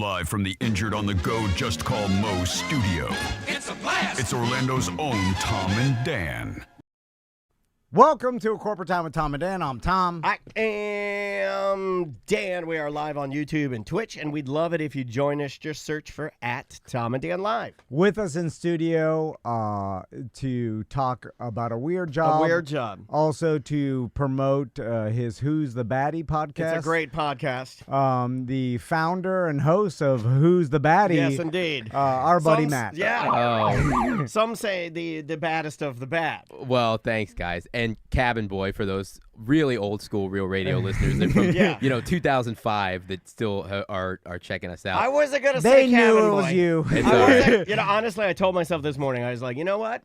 Live from the Injured on the Go Just Call Mo studio. It's a blast! It's Orlando's own Tom and Dan. Welcome to A Corporate Time with Tom and Dan. I'm Tom. I am Dan. We are live on YouTube and Twitch, and we'd love it if you join us. Just search for @TomandDanLive. With us in studio to talk about a weird job. A weird job. Also to promote his Who's the Baddie podcast. It's a great podcast. The founder and host of Who's the Baddie. Yes, indeed. Our buddy Matt. Yeah. Some say the baddest of the bad. Well, thanks, guys. And Cabin Boy for those really old school Real Radio listeners that from 2005 that still are checking us out. I wasn't gonna say They knew Cabin it Boy. was you. Honestly, I told myself this morning. I was like, you know what?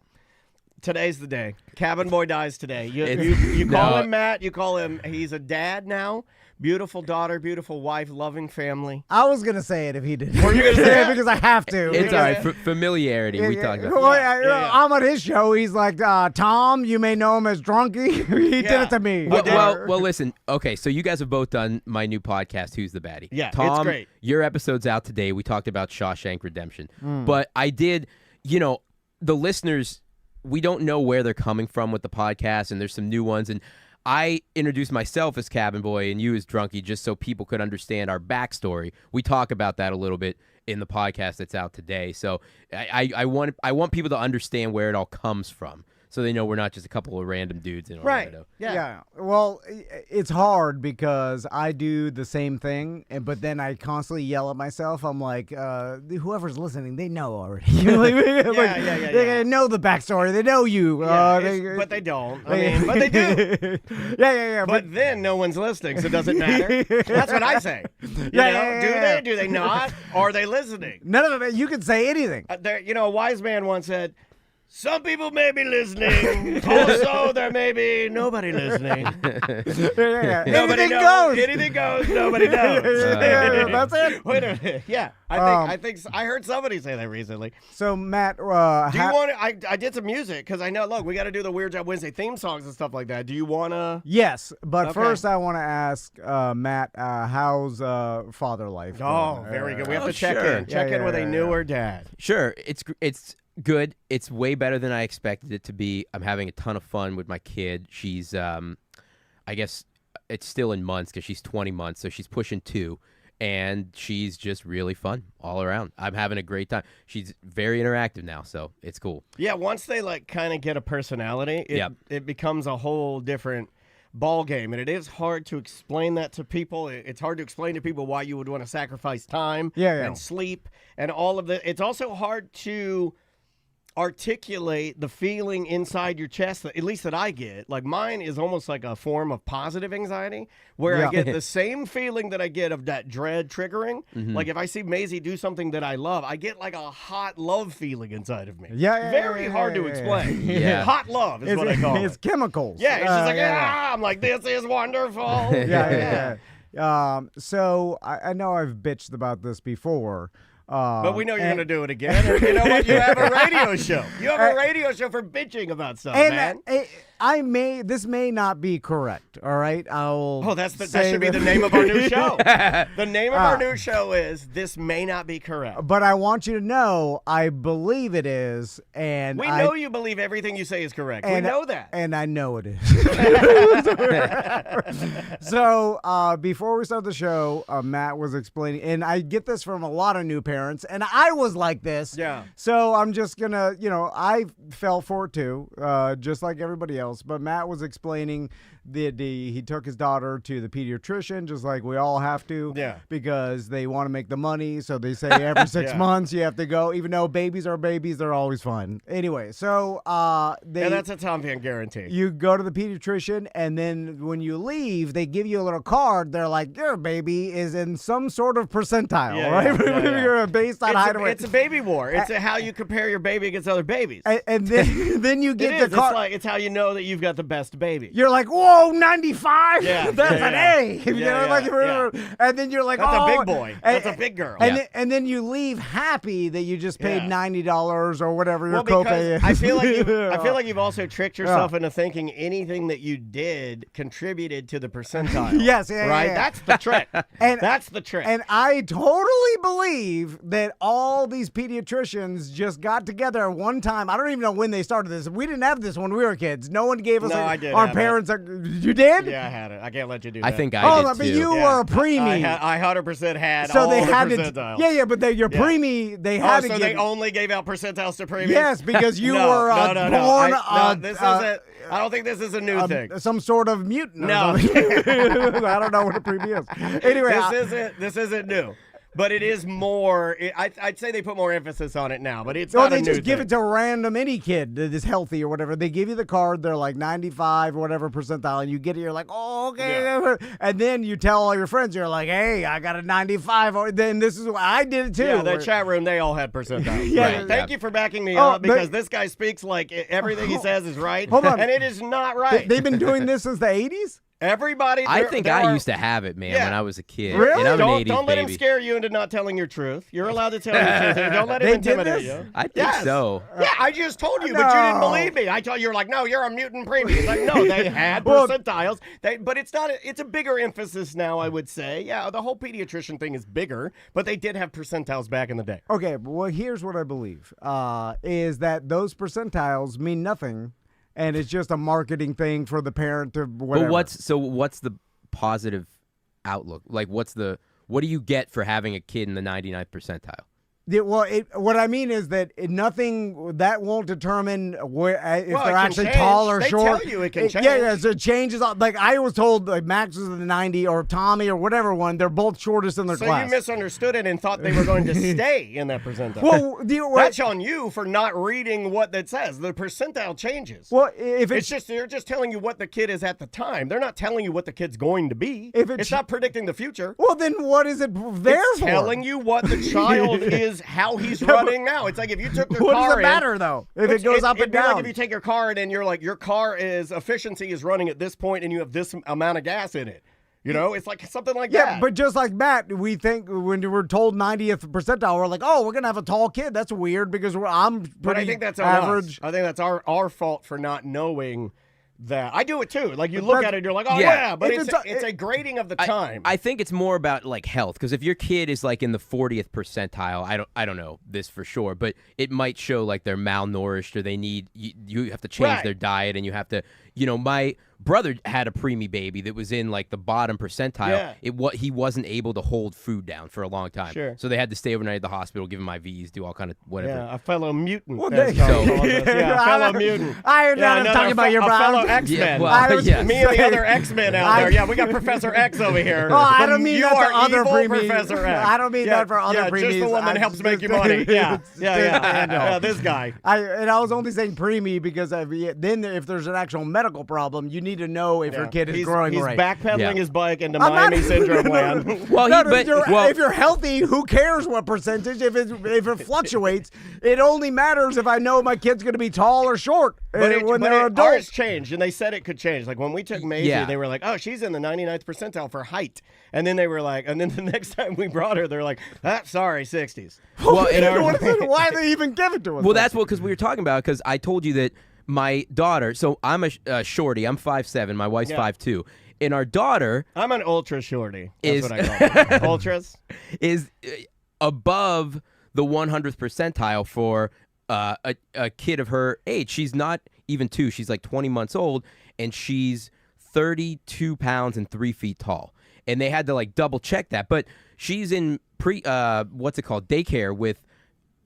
Today's the day. Cabin Boy dies today. You call him Matt. You call him. He's a dad now. Beautiful daughter, beautiful wife, loving family. I was going to say it if he didn't. Were you gonna say it? Because I have to. It's all right. Familiarity. We talked about. Well, I'm on his show. He's like, Tom, you may know him as Drunky. He did it to me. Well, listen. Okay, so you guys have both done my new podcast, Who's the Baddie? Yeah, Tom, it's great. Your episode's out today. We talked about Shawshank Redemption. But I did, the listeners, we don't know where they're coming from with the podcast, and there's some new ones. And I introduced myself as Cabin Boy and you as Drunky just so people could understand our backstory. We talk about that a little bit in the podcast that's out today. So I want people to understand where it all comes from, so they know we're not just a couple of random dudes in Orlando. Right. Yeah. Well, it's hard because I do the same thing, but then I constantly yell at myself. I'm like, whoever's listening, they know already. They know the backstory. They know you. But they don't. I mean, but they do. Yeah. But then no one's listening, so does it matter? That's what I say. Do they? Do they not? Are they listening? None of it. You can say anything. A wise man once said, some people may be listening. Also, there may be nobody listening. Anything goes. Anything goes. Nobody knows. That's it. Wait a minute. Yeah, I think I heard somebody say that recently. So Matt, Do you want to? I did some music because I know. Look, we got to do the Weird Job Wednesday theme songs and stuff like that. Do you want to? Yes, but first I want to ask Matt, how's father life? Oh, very good. We have to check in. Check in with a newer dad. Sure. It's good. It's way better than I expected it to be. I'm having a ton of fun with my kid. She's, I guess it's still in months because she's 20 months, so she's pushing 2, and she's just really fun all around. I'm having a great time. She's very interactive now, so it's cool. Yeah, once they kind of get a personality, it becomes a whole different ball game, and it is hard to explain that to people. It's hard to explain to people why you would want to sacrifice time and sleep and all of that. It's also hard to articulate the feeling inside your chest, that, at least that I get. Like mine is almost like a form of positive anxiety, where I get the same feeling that I get of that dread triggering. Like if I see Maisie do something that I love, I get like a hot love feeling inside of me. Very hard to explain. Hot love is what I call it. It's chemicals. Yeah, it's just like, I'm like, this is wonderful. So I know I've bitched about this before. But we know you're going to do it again. And you know what? You have a radio show. You have a radio show for bitching about stuff, man. This may not be correct, all right? That should be the name of our new show. The name of our new show is This May Not Be Correct. But I want you to know I believe it is, and we know you believe everything you say is correct. We know that. And I know it is. So before we start the show, Matt was explaining, and I get this from a lot of new parents, and I was like this. Yeah. So I'm just going to, I fell for it too, just like everybody else. But Matt was explaining he took his daughter to the pediatrician, just like we all have to, because they want to make the money. So they say every 6 months you have to go, even though babies are babies, they're always fun. Anyway, so that's a Tom Van guarantee. You go to the pediatrician, and then when you leave, they give you a little card. They're like, your baby is in some sort of percentile, right? You're based on height and weight. It's a baby war. It's how you compare your baby against other babies. And then you get the card. It's how you know that you've got the best baby. You're like, whoa, 95? Yeah, That's an A. Yeah. And then you're like, that's oh. a big boy. That's a big girl. And then you leave happy that you just paid $90 or whatever your copay is. I feel like you've also tricked yourself into thinking anything that you did contributed to the percentile. Yes, right? Yeah. That's the trick. That's the trick. And I totally believe that all these pediatricians just got together at one time. I don't even know when they started this. We didn't have this when we were kids. No one gave us I did our parents. You did? Yeah, I had it. I can't let you do that. I think I did too. But you were a preemie. I 100% had so all they the had percentiles. Yeah, but your preemie, they had to so give. they only gave out percentiles to preemies? Yes, because you were born. This isn't. I don't think this is a new thing. Some sort of mutant. No. I don't know what a preemie is. Anyway, this isn't new. But it is more. I'd say they put more emphasis on it now. But it's not a new thing. They just give it to any kid that is healthy or whatever. They give you the card. They're like 95 or whatever percentile, and you get it. You're like, oh, okay. Yeah. And then you tell all your friends. You're like, hey, I got a 95. Then this is what I did it too. Yeah, the chat room, they all had percentiles. Yeah. Right. Thank you for backing me up because this guy speaks like everything he says is right. Hold on. And it is not right. They've been doing this since the 80s? Everybody. I think I used to have it, man, when I was a kid. Really? And I'm an 80s don't let him baby. scare you into not telling your truth. You're allowed to tell your truth. Don't let him intimidate you. I think so. Yeah, I just told you, but you didn't believe me. I told you, you're like, no, you're a mutant preemie. It's like, no, they had percentiles. But it's not. It's a bigger emphasis now, I would say. Yeah, the whole pediatrician thing is bigger, but they did have percentiles back in the day. Okay, well, here's what I believe, is that those percentiles mean nothing, and it's just a marketing thing for the parent to whatever. But what's the positive outlook? Like, what do you get for having a kid in the 99th percentile? Yeah, well, what I mean is that nothing that won't determine if they're actually tall or short. They tell you it can change. Yeah, so it changes. Like I was told, like Max was in the 90 or Tommy or whatever one. They're both shortest in their class. So you misunderstood it and thought they were going to stay in that percentile. Well, that's on you for not reading what that says. The percentile changes. Well, if they're just telling you what the kid is at the time. They're not telling you what the kid's going to be. It's not predicting the future. Well, then what is it there it's for? Telling you what the child is. How he's running now. It's like if you took your car What does it matter, though, if it goes up and down? Like if you take your car and you're like, your car efficiency is running at this point and you have this amount of gas in it. You know, it's like something like that. Yeah, but just like Matt, we think when we're told 90th percentile, we're like, oh, we're going to have a tall kid. That's weird because I'm pretty But I think that's average. I think that's our fault for not knowing that. I do it too. Like you look at it, you're like, oh yeah, but it's a grading of the time. I think it's more about like health, because if your kid is like in the 40th percentile, I don't know this for sure, but it might show like they're malnourished or they need you have to change their diet and you have to, my brother had a preemie baby that was in like the bottom percentile. He wasn't able to hold food down for a long time. Sure. So they had to stay overnight at the hospital, give him IVs, do all kind of whatever. Yeah, a fellow mutant. Well, a fellow mutant. I heard not talking about your fellow brother. X-Men. Yeah, Me and the other X-Men out there. Yeah, we got Professor X over here. Oh, I don't mean you that are for other evil preemies. Professor X. I don't mean that for other preemies. Just the one that helps make you money. Yeah, this guy. I was only saying preemie because then if there's an actual medical problem, you need to know if your kid is growing right. He's backpedaling his bike into Miami Syndrome land. Well, if you're healthy, who cares what percentage? If it fluctuates, it only matters if I know my kid's going to be tall or short when they're adults. Ours changed, and they said it could change. Like when we took Maisie, they were like, "Oh, she's in the 99th percentile for height," and then they were like, and then the next time we brought her, they're like, "Sorry, 60s." Well, why did they even give it to us? Well, that's because we were talking about because I told you that my daughter. So I'm a shorty. I'm 5'7". My wife's 5'2". And our daughter, I'm an ultra shorty. That's what I call them. Ultras is above the 100th percentile for a kid of her age. She's not even 2. She's like 20 months old, and she's 32 pounds and 3 feet tall. And they had to like double check that, but she's in daycare with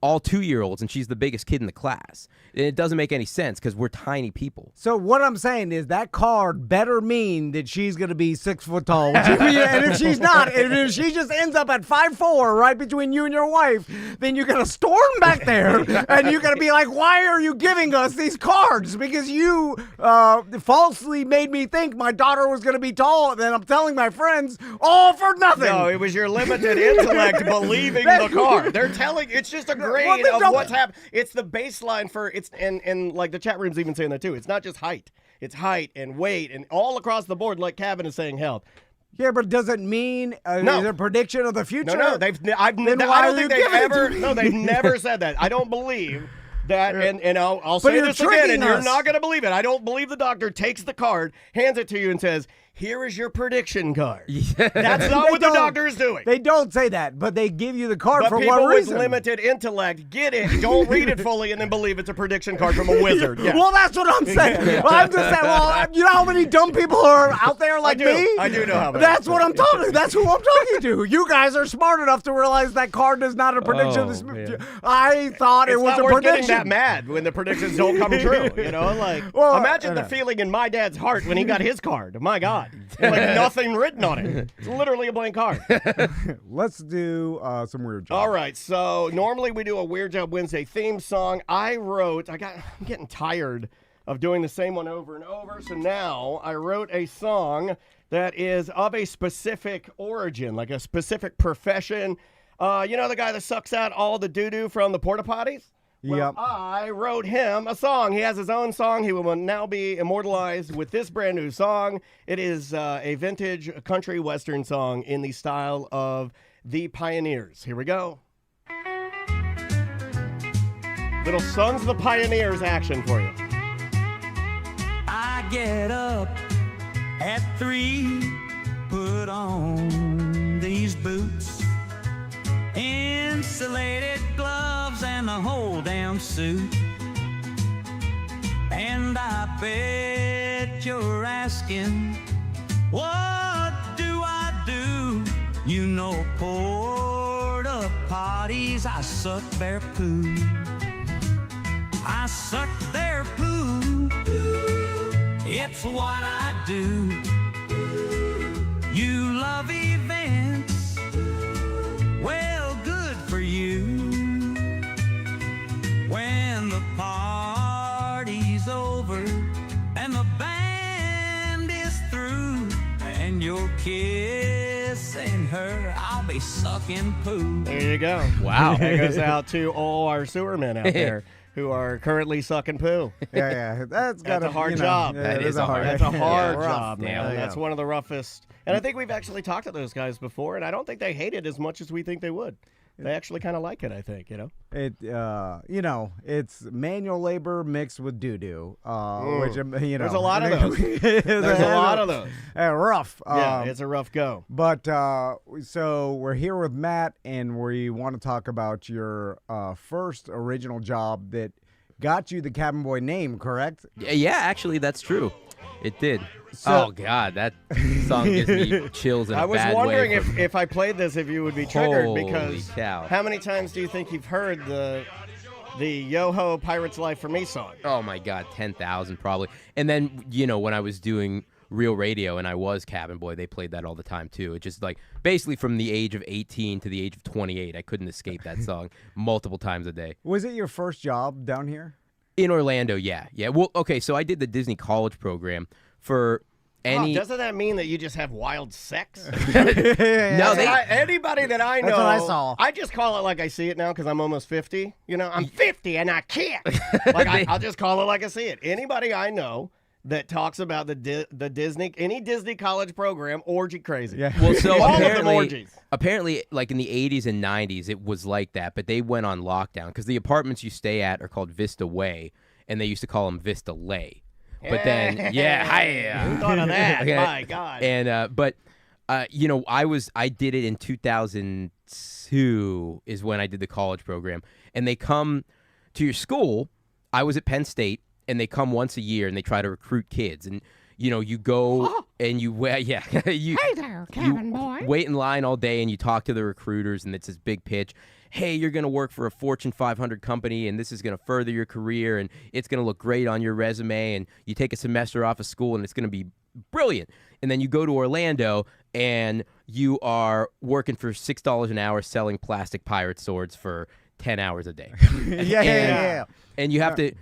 all 2-year-olds, and she's the biggest kid in the class. And it doesn't make any sense because we're tiny people. So what I'm saying is that card better mean that she's going to be 6 foot tall. And if she's not, and if she just ends up at 5'4", right between you and your wife, then you're going to storm back there, and you're going to be like, why are you giving us these cards? Because you falsely made me think my daughter was going to be tall, and then I'm telling my friends, all for nothing. No, it was your limited intellect believing the card. They're telling, it's just a grade of what's happening. It's the baseline for and like the chat room's even saying that too. It's not just height. its height and weight and all across the board, like Cabin is saying, health. Yeah, but does it mean no. a prediction of the future? No, I don't think they've ever. No, they've never said that. I don't believe that, and I'll say this again, and you're not going to believe it. I don't believe the doctor takes the card, hands it to you, and says, "Here is your prediction card." Yeah. That's not what the doctor is doing. They don't say that, but they give you the card for what reason? But people with limited intellect get it, don't read it fully, and then believe it's a prediction card from a wizard. Yeah. Well, that's what I'm saying. Yeah. Well, I'm just saying, you know how many dumb people are out there like me? I do know how many. That's what I'm talking. That's who I'm talking to. You guys are smart enough to realize that card is not a prediction. I thought it was a prediction. Getting that mad when the predictions don't come true. You know, like imagine the feeling in my dad's heart when he got his card. My God. Like nothing written on it. It's literally a blank card. Let's do some weird jobs. All right. So normally we do a Weird Job Wednesday theme song. I'm getting tired of doing the same one over and over. So now I wrote a song that is of a specific origin, like a specific profession. You know the guy that sucks out all the doo-doo from the porta potties? Well, yep. I wrote him a song. He has his own song. He will now be immortalized with this brand new song. It is a vintage country western song in the style of the Pioneers. Here we go. Little Sons of the Pioneers action for you. I get up at 3, put on these boots, insulated gloves and the whole damn suit. And I bet you're asking, what do I do? You know, porta potties, I suck their poo. I suck their poo. It's what I do. You love events. Well, good for you. When the party's over and the band is through and you're kissing her, I'll be sucking poo. There you go. Wow. That goes out to all our sewer men out there who are currently sucking poo. Yeah. That's a hard job. That's a hard job, man. Yeah. That's one of the roughest. And I think we've actually talked to those guys before, and I don't think they hate it as much as we think they would. They actually kind of like it, I think, you know? It's manual labor mixed with doo-doo, which, There's a lot of those. There's a lot of those. Rough. Yeah, it's a rough go. But, so we're here with Matt, and we want to talk about your first original job that got you the Cabin Boy name, correct? Yeah, actually, that's true. It did. Oh, God, that song gives me chills in a bad way. I was wondering if I played this, if you would be triggered, because cow. How many times do you think you've heard the Yo-Ho Pirate's Life for Me song? Oh, my God, 10,000 probably. And then, when I was doing real radio and I was Cabin Boy, they played that all the time, too. It just, basically from the age of 18 to the age of 28, I couldn't escape that song multiple times a day. Was it your first job down here? In Orlando, yeah. Well, okay, so I did the Disney College program for any... doesn't that mean that you just have wild sex? No, anybody that I know... That's what I saw. I just call it like I see it now because I'm almost 50. I'm 50 and I can't. I'll just call it like I see it. Anybody I know that talks about the Disney, any Disney college program, orgy crazy. Yeah. Well, so all of them orgies. Apparently, like in the 80s and 90s, it was like that, but they went on lockdown because the apartments you stay at are called Vista Way, and they used to call them Vista Lay. But then, who thought of that? Okay. My God. And I did it in 2002 is when I did the college program, and they come to your school. I was at Penn State. And they come once a year and they try to recruit kids. And, you go and you hey there, Cabin Boy. Wait in line all day and you talk to the recruiters and it's this big pitch. Hey, you're going to work for a Fortune 500 company and this is going to further your career and it's going to look great on your resume. And you take a semester off of school and it's going to be brilliant. And then you go to Orlando and you are working for $6 an hour selling plastic pirate swords for 10 hours a day. Yeah. And you have to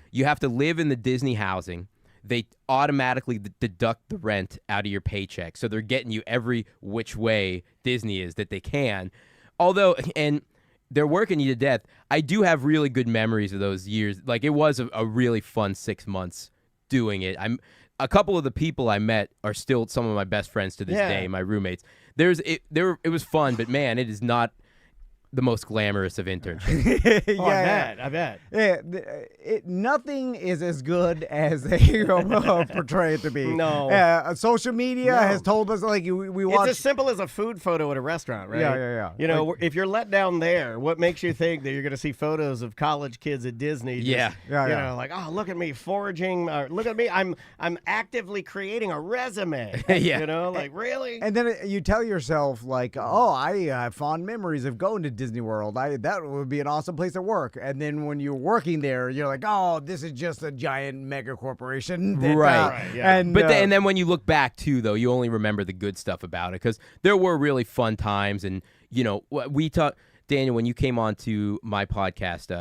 live in the Disney housing. They automatically deduct the rent out of your paycheck. So they're getting you every which way Disney is that they can. And they're working you to death. I do have really good memories of those years. Like, it was a really fun 6 months doing it. a couple of the people I met are still some of my best friends to this day, my roommates. It was fun, but man, it is not the most glamorous of internships. I bet. Yeah, nothing is as good as they portray it to be. No. Social media has told us, like, we watch. It's as simple as a food photo at a restaurant, right? Yeah. You know, if you're let down there, what makes you think that you're going to see photos of college kids at Disney? Just, you know, like, oh, look at me foraging. Look at me. I'm actively creating a resume. You know, like, really? And then you tell yourself, like, oh, I have fond memories of going to Disney World. That would be an awesome place to work. And then when you're working there, you're like, oh, this is just a giant mega corporation. Right. And then when you look back too, though, you only remember the good stuff about it because there were really fun times. And you know, we talked, Daniel, when you came on to my podcast,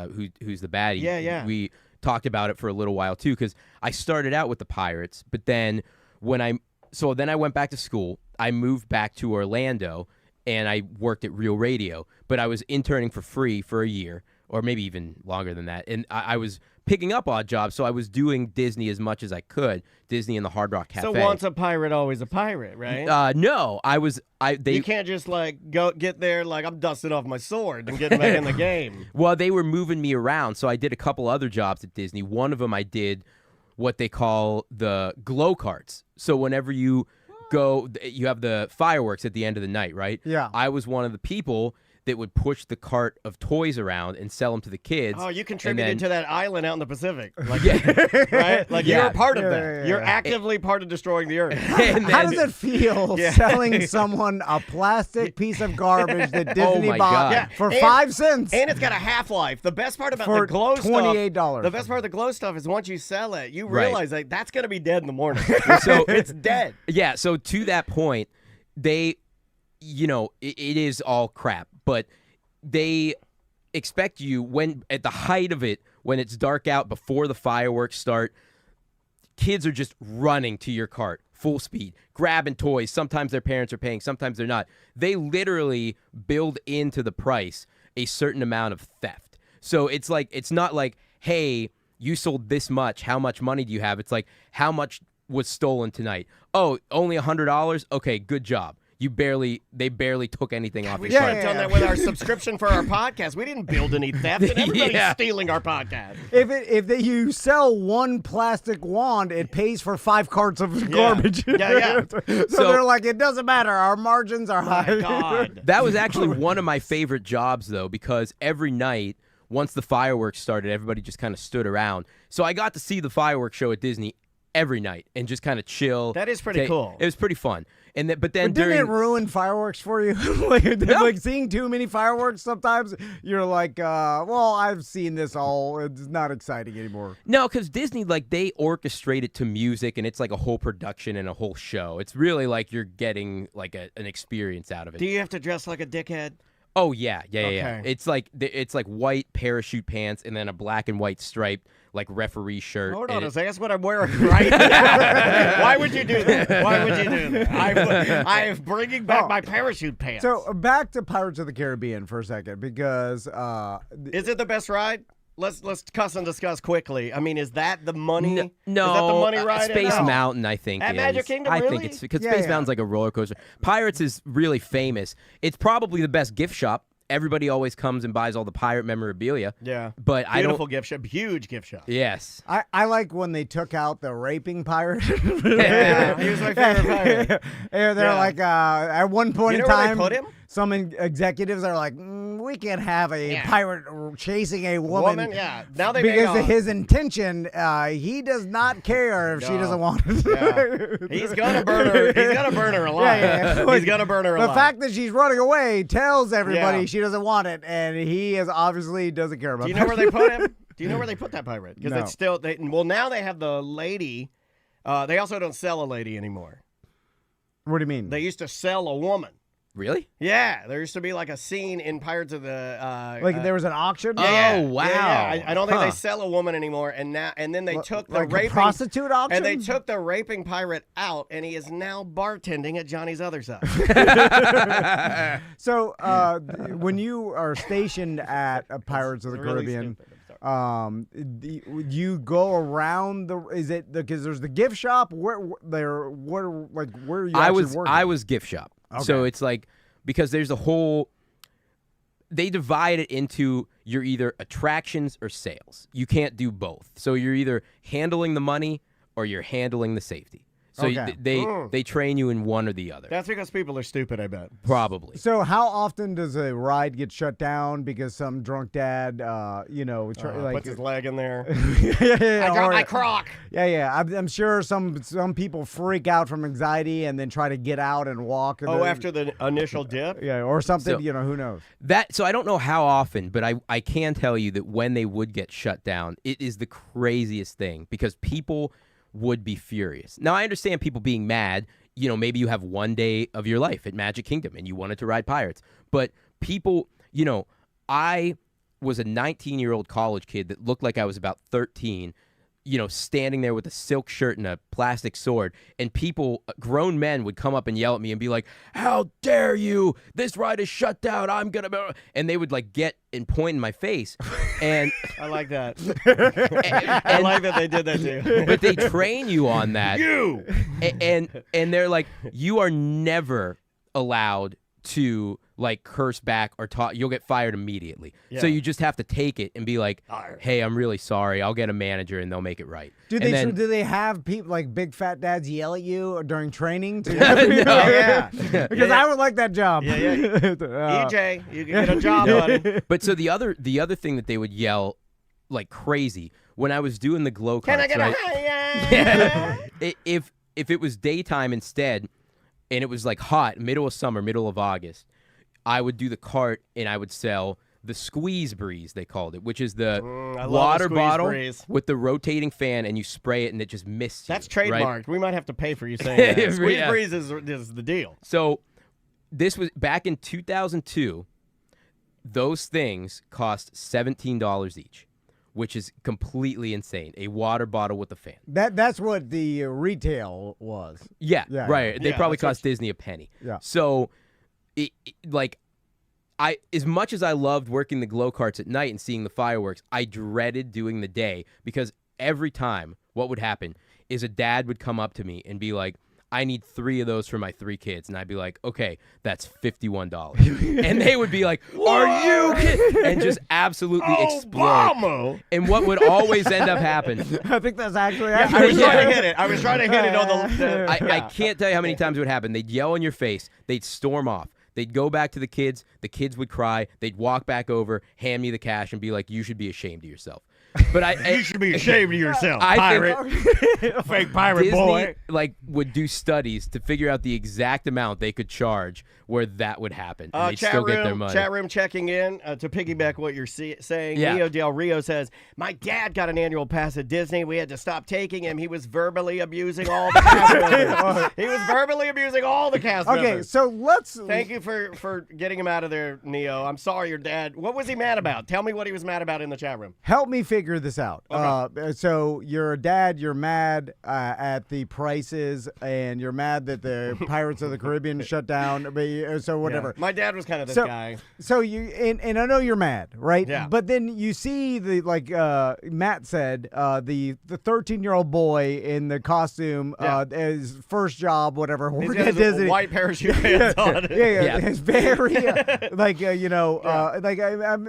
who's the baddie? We talked about it for a little while too because I started out with the Pirates, but then then I went back to school. I moved back to Orlando. And I worked at Real Radio, but I was interning for free for a year, or maybe even longer than that. And I was picking up odd jobs, so I was doing Disney as much as I could. Disney and the Hard Rock Cafe. So once a pirate, always a pirate, right? No, you can't just like go get there like I'm dusting off my sword and getting back in the game. Well, they were moving me around, so I did a couple other jobs at Disney. One of them I did what they call the glow carts. So whenever you go, you have the fireworks at the end of the night, right? Yeah. I was one of the people that would push the cart of toys around and sell them to the kids. Oh, you contributed to that island out in the Pacific. Like, right? Like you're a part of that. You're actively part of destroying the earth. How does it feel selling someone a plastic piece of garbage that Disney bought for 5 cents? And it's got a half-life. The best part about the glow $28. stuff, the best part of the glow stuff is once you sell it, you realize like that's going to be dead in the morning. So it's dead. Yeah, so to that point, it is all crap, but they expect you when at the height of it, when it's dark out before the fireworks start, kids are just running to your cart full speed, grabbing toys. Sometimes their parents are paying, sometimes they're not. They literally build into the price a certain amount of theft. So it's not like, hey, you sold this much, how much money do you have? It's like, how much was stolen tonight? Oh, only $100? Okay, good job. They barely took anything off your should cart. have done that with our subscription for our podcast. We didn't build any theft, and everybody's stealing our podcast. If you sell one plastic wand, it pays for 5 carts of garbage. Yeah. So they're like, it doesn't matter. Our margins are high. God. That was actually one of my favorite jobs, though, because every night, once the fireworks started, everybody just kind of stood around. So I got to see the fireworks show at Disney every night and just kind of chill. That is pretty cool. It was pretty fun. But didn't it ruin fireworks for you? Like seeing too many fireworks sometimes, you're like, well, I've seen this all. It's not exciting anymore. No, because Disney, like, they orchestrate it to music, and it's like a whole production and a whole show. It's really like you're getting like an experience out of it. Do you have to dress like a dickhead? Oh yeah. Okay. It's like white parachute pants and then a black and white striped like referee shirt. Hold on a second, that's what I'm wearing right now. Why would you do that? I'm bringing back my parachute pants. So back to Pirates of the Caribbean for a second because is it the best ride? Let's cuss and discuss quickly. I mean, is that the money? No, is that the money ride? Space Mountain, I think. At Magic Kingdom, I really? think it's because Space Mountain's like a roller coaster. Pirates is really famous. It's probably the best gift shop. Everybody always comes and buys all the pirate memorabilia. Yeah, but beautiful gift shop, huge gift shop. Yes, I like when they took out the raping pirate. Yeah, he was my favorite pirate. And they're like, at one point in time, where they put him? Some executives are like, we can't have a pirate chasing a woman. Yeah, now they because of his intention, he does not care if she doesn't want it. Yeah. He's gonna burn her. He's gonna burn her alive. He's gonna burn her alive. The fact that she's running away tells everybody she doesn't want it, and he obviously doesn't care about. Do you know where they put him? Do you know where they put that pirate? Because No. it's still now they have the lady. They also don't sell a lady anymore. What do you mean? They used to sell a woman. Really? Yeah, there used to be like a scene in Pirates of the there was an auction. Oh wow! Yeah. I don't think they sell a woman anymore, and then they took the raping prostitute auction, and they took the raping pirate out, and he is now bartending at Johnny's other side. So when you are stationed at Pirates of the Caribbean, You go around the. Is it because there's the gift shop? Where are you actually working? I was gift shop. Okay. So it's like because there's a whole. They divide it into you're either attractions or sales. You can't do both. So you're either handling the money or you're handling the safety. So they train you in one or the other. That's because people are stupid, I bet. Probably. So how often does a ride get shut down because some drunk dad, puts his leg in there? I dropped my crock. Yeah. I'm sure some people freak out from anxiety and then try to get out and walk. And After the initial dip? Yeah, or something. So, who knows? So I don't know how often, but I can tell you that when they would get shut down, it is the craziest thing because people would be furious. Now, I understand people being mad. Maybe you have one day of your life at Magic Kingdom and you wanted to ride Pirates. But people, I was a 19-year-old college kid that looked like I was about 13, standing there with a silk shirt and a plastic sword. And people, grown men, would come up and yell at me and be like, "How dare you? This ride is shut down. I'm going to..." And they would get and point in my face. And I like that. I like that they did that too. But they train you on that. You! And they're like, you are never allowed to curse back or talk. You'll get fired immediately. Yeah. So you just have to take it and be like, "Hey, I'm really sorry. I'll get a manager and they'll make it right." Do they have people like big fat dads yell at you during training? No. Yeah. Because I would like that job. Yeah. EJ, you can get a job, buddy. But so the other thing that they would yell like crazy when I was doing the glow carts, can I get right? a If it was daytime instead, and it was hot, middle of summer, middle of August, I would do the cart and I would sell the squeeze breeze, they called it, which is the water bottle with the rotating fan, and you spray it and it just mists you. That's trademarked. Right? We might have to pay for you saying that. Squeeze Yeah. breeze is the deal. So this was back in 2002. Those things cost $17 each, which is completely insane. A water bottle with a fan. That's what the retail was. Yeah, right. They probably cost Disney a penny. Yeah. So, as much as I loved working the glow carts at night and seeing the fireworks, I dreaded doing the day because every time what would happen is a dad would come up to me and be like, "I need 3 of those for my 3 kids." And I'd be like, "Okay, that's $51. And they would be like, "Are you kidding?" And just absolutely explode. And what would always end up happening. I think that's actually I was trying to hit it. I was trying to hit it on the I can't tell you how many times it would happen. They'd yell in your face. They'd storm off. They'd go back to the kids. The kids would cry. They'd walk back over, hand me the cash, and be like, "You should be ashamed of yourself." But you should be ashamed of yourself, pirate. Fake pirate Disney, boy. Would do studies to figure out the exact amount they could charge where that would happen, and they'd still get their money. Chat room checking in to piggyback what you're saying. Yeah. Neo Del Rio says, "My dad got an annual pass at Disney. We had to stop taking him. He was verbally abusing all the cast members. He was verbally abusing all the cast members." Okay, so let's... Thank you for getting him out of there, Neo. I'm sorry your dad... What was he mad about? Tell me what he was mad about in the chat room. Help me figure this out. Okay. So you're a dad, you're mad at the prices, and you're mad that the Pirates of the Caribbean shut down. So whatever. Yeah. My dad was kind of this guy. So you and I know you're mad, right? Yeah. But then you see Matt said, the 13-year-old boy in the costume, his first job, whatever, working at Disney, white parachute pants on. Yeah. It's very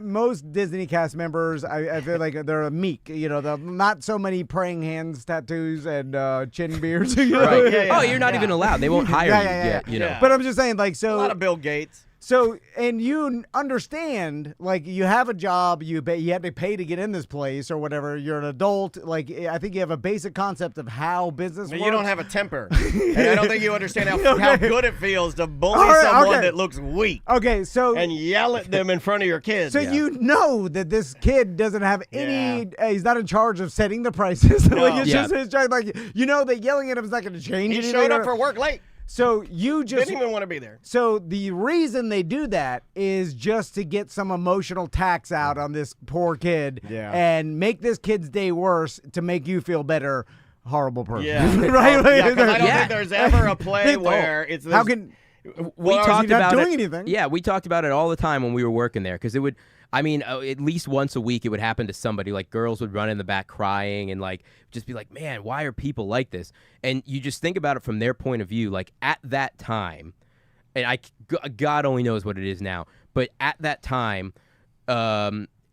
most Disney cast members. I feel like they're meek. Not so many praying hands tattoos and chin beards. Right. Yeah. Oh, you're not even allowed. They won't hire you. But I'm just saying, so a lot of Bill Gates. So, and you understand, you have a job, you had to pay to get in this place or whatever. You're an adult. I think you have a basic concept of how business works. You don't have a temper. And I don't think you understand how good it feels to bully someone that looks weak. Okay, so... And yell at them in front of your kids. So you know that this kid doesn't have any... he's not in charge of setting the prices. No. Just his job. That yelling at him is not going to change anything. He showed up for work late. So you just didn't even want to be there. So the reason they do that is just to get some emotional tax out on this poor kid and make this kid's day worse to make you feel better. Horrible person. Yeah. Right? I don't think there's ever a play where it's this, we talked not about doing it. anything. Yeah, we talked about it all the time when we were working there because it would. I mean, at least once a week it would happen to somebody. Like girls would run in the back crying and like just be like, "Man, why are people like this?" And you just think about it from their point of view. Like at that time, and God only knows what it is now, but at that time,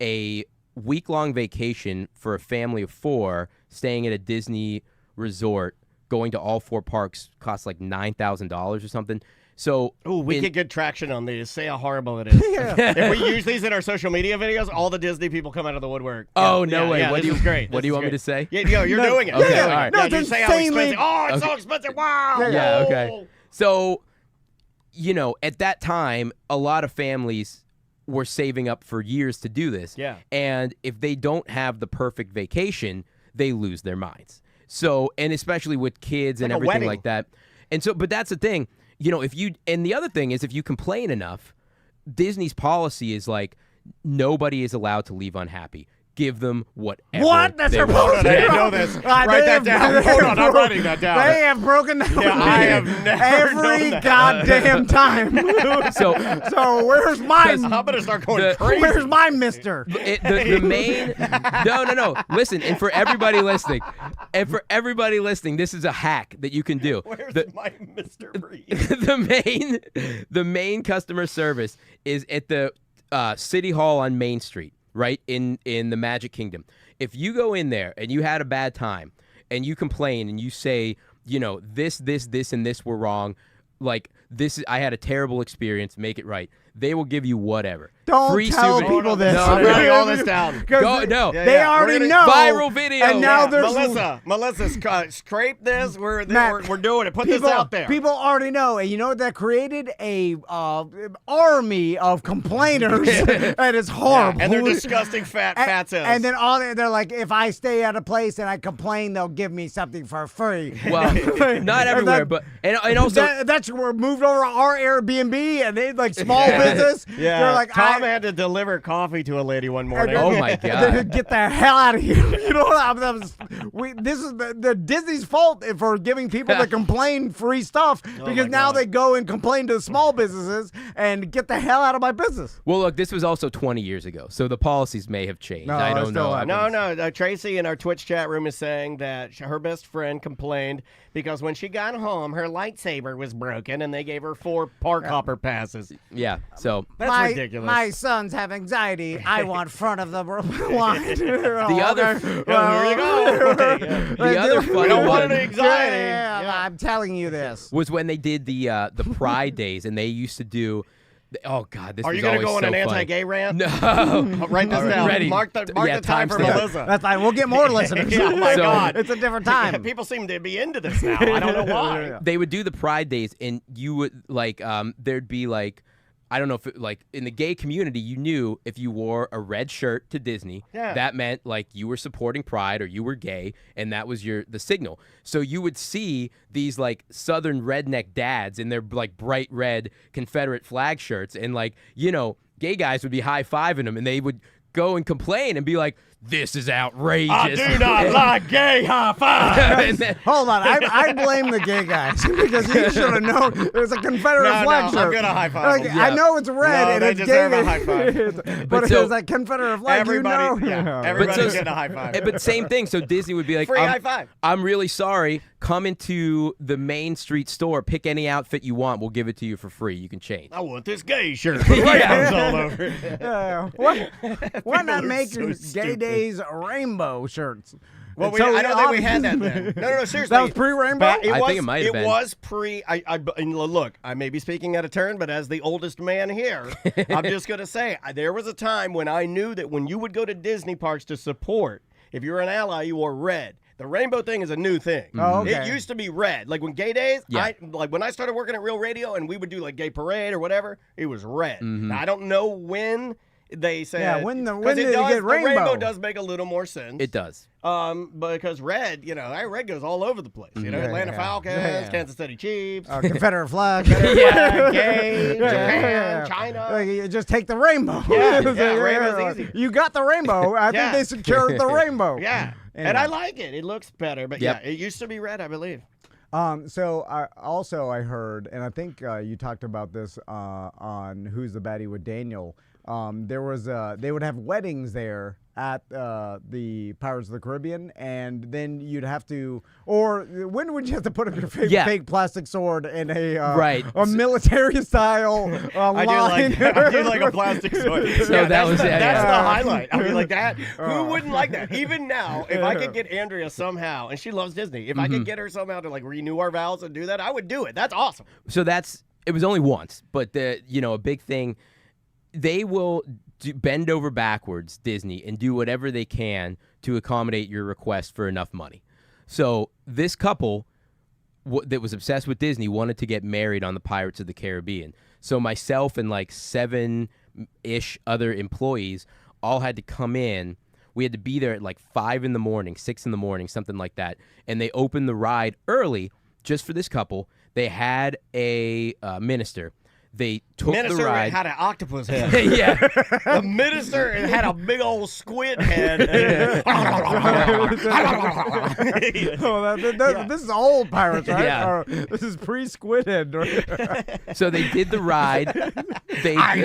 a week-long vacation for a family of 4 staying at a Disney resort, going to all 4 parks, cost like $9,000 or something. So, we could get traction on these. Say how horrible it is. If we use these in our social media videos, all the Disney people come out of the woodwork. Oh, no way. Yeah, What this is great. What do you want me to say? Yeah, you're doing it. Okay, You're all doing right. it. No, Yeah, it's just say how insanely- expensive. Oh, it's so expensive. Wow. Yeah, Whoa. okay. So, at that time, a lot of families were saving up for years to do this. Yeah. And if they don't have the perfect vacation, they lose their minds. So, and especially with kids and like a everything wedding. like that. And so, but that's the thing, and the other thing is if you complain enough, Disney's policy is like nobody is allowed to leave unhappy. Give them whatever. What? That's they their want. policy? I didn't know this. Write that down. Hold on, I'm writing that down. They have broken down. Yeah, I have never every known that. goddamn time. So where's my? I'm gonna start going crazy. Where's my Mister? The main no listen, and for everybody listening, this is a hack that you can do. Where's my Mr. Breeze? the main customer service is at the City Hall on Main Street, right in the Magic Kingdom. If you go in there and you had a bad time and you complain and you say, this and this were wrong, like I had a terrible experience, make it right. They will give you whatever. Don't Free tell souvenir. people this. No, I'm writing all this down. No. They already know. Viral video. And now Yeah, there's Melissa, scrape this. We're Matt, we're doing it. Put this out there. People already know, and you know what that created? A army of complainers, and it's horrible. And they're disgusting fats. And then they're like, if I stay at a place and I complain, they'll give me something for free. Well, not everywhere, but and also that's we're moved over to our Airbnb, and they like small business. Yeah. They're like, Tom had to deliver coffee to a lady one morning. Oh my And God. then get the hell out of here. You know what? This is the Disney's fault for giving people that complain free stuff because now they go and complain to small businesses and get the hell out of my business. Well, look, this was also 20 years ago, so the policies may have changed. No, I it don't still know. happens. No. Tracy in our Twitch chat room is saying that her best friend complained because when she got home, her lightsaber was broken and they gave her 4 park hopper passes. Yeah, so That's ridiculous. My sons have anxiety. I want front of the line. the other Here you go. the other We funny don't want one any anxiety. Yeah, I'm telling you this. was when they did the Pride Days, and they used to do. Oh God, this Are was you going to always go on so an funny. anti-gay rant? No. Write this down. Ready. Mark the Yeah, time for timestamp. Melissa. That's fine. We'll get more listeners. Yeah, oh my So- God. It's a different time. People seem to be into this now. I don't know why. They would do the Pride Days, and you would like there'd be like. I don't know if like in the gay community, you knew if you wore a red shirt to Disney, that meant like you were supporting Pride or you were gay, and that was the signal. So you would see these like Southern redneck dads in their like bright red Confederate flag shirts, and like gay guys would be high-fiving them, and they would go and complain and be like, "This is outrageous." I do not like gay high fives. And then- Hold on, I blame the gay guys because you should have known there's a Confederate flag shirt. I'm gonna high five. Like, I know it's red No, and they it's deserve gay, a high five. but so- it's a Confederate flag. Everybody, everybody's so- getting a high five. But same thing. So Disney would be like, Free high five. I'm really sorry. Come into the Main Street store. Pick any outfit you want. We'll give it to you for free. You can change. I want this gay shirt. With rainbows all over it. Why not are make so gay stupid. days rainbow shirts? Well, It's so I don't think we obvious. had that then. No, seriously. That was pre-rainbow? I think it might have been. It was pre. And look, I may be speaking out of turn, but as the oldest man here, I'm just going to say there was a time when I knew that when you would go to Disney parks to support, if you were an ally, you wore red. The rainbow thing is a new thing. Oh, okay. It used to be red. Like when gay days, Yeah. like when I started working at Real Radio and we would do like gay parade or whatever, it was red. Mm-hmm. Now, I don't know when they said. Yeah, when did 'cause it get the rainbow? rainbow does make a little more sense. It does. Because red, that red goes all over the place. Atlanta Falcons, Yeah. Kansas City Chiefs, Confederate flag. yeah, gay, Yeah, Japan, yeah. China. Like, you just take the rainbow. Yeah, rainbow's easy. You got the rainbow. I Yeah. think they secured the rainbow. Yeah, and Anyway. I like it. It looks better, but Yep. yeah, it used to be red, I believe. So I heard, and I think you talked about this on Who's the Baddie with Daniel. There was they would have weddings there at the Pirates of the Caribbean, and then you'd have to, or when would you have to put up your fake plastic sword in a military style line? I do like a plastic sword. So that's the highlight. I mean, like that. Who wouldn't like that? Even now, if I could get Andrea somehow, and she loves Disney, if I could get her somehow to like renew our vows and do that, I would do it. That's awesome. So it was only once, but a big thing. They will bend over backwards, Disney, and do whatever they can to accommodate your request for enough money. So this couple that was obsessed with Disney wanted to get married on the Pirates of the Caribbean. So myself and like 7-ish other employees all had to come in. We had to be there at like 5 in the morning, 6 in the morning, something like that. And they opened the ride early just for this couple. They had a minister. They took minister the ride. Had an octopus head. Yeah. The minister had a big old squid head. This is old Pirates, right? Yeah. Or, this is pre-Squid Head. Right? So they did the ride. They They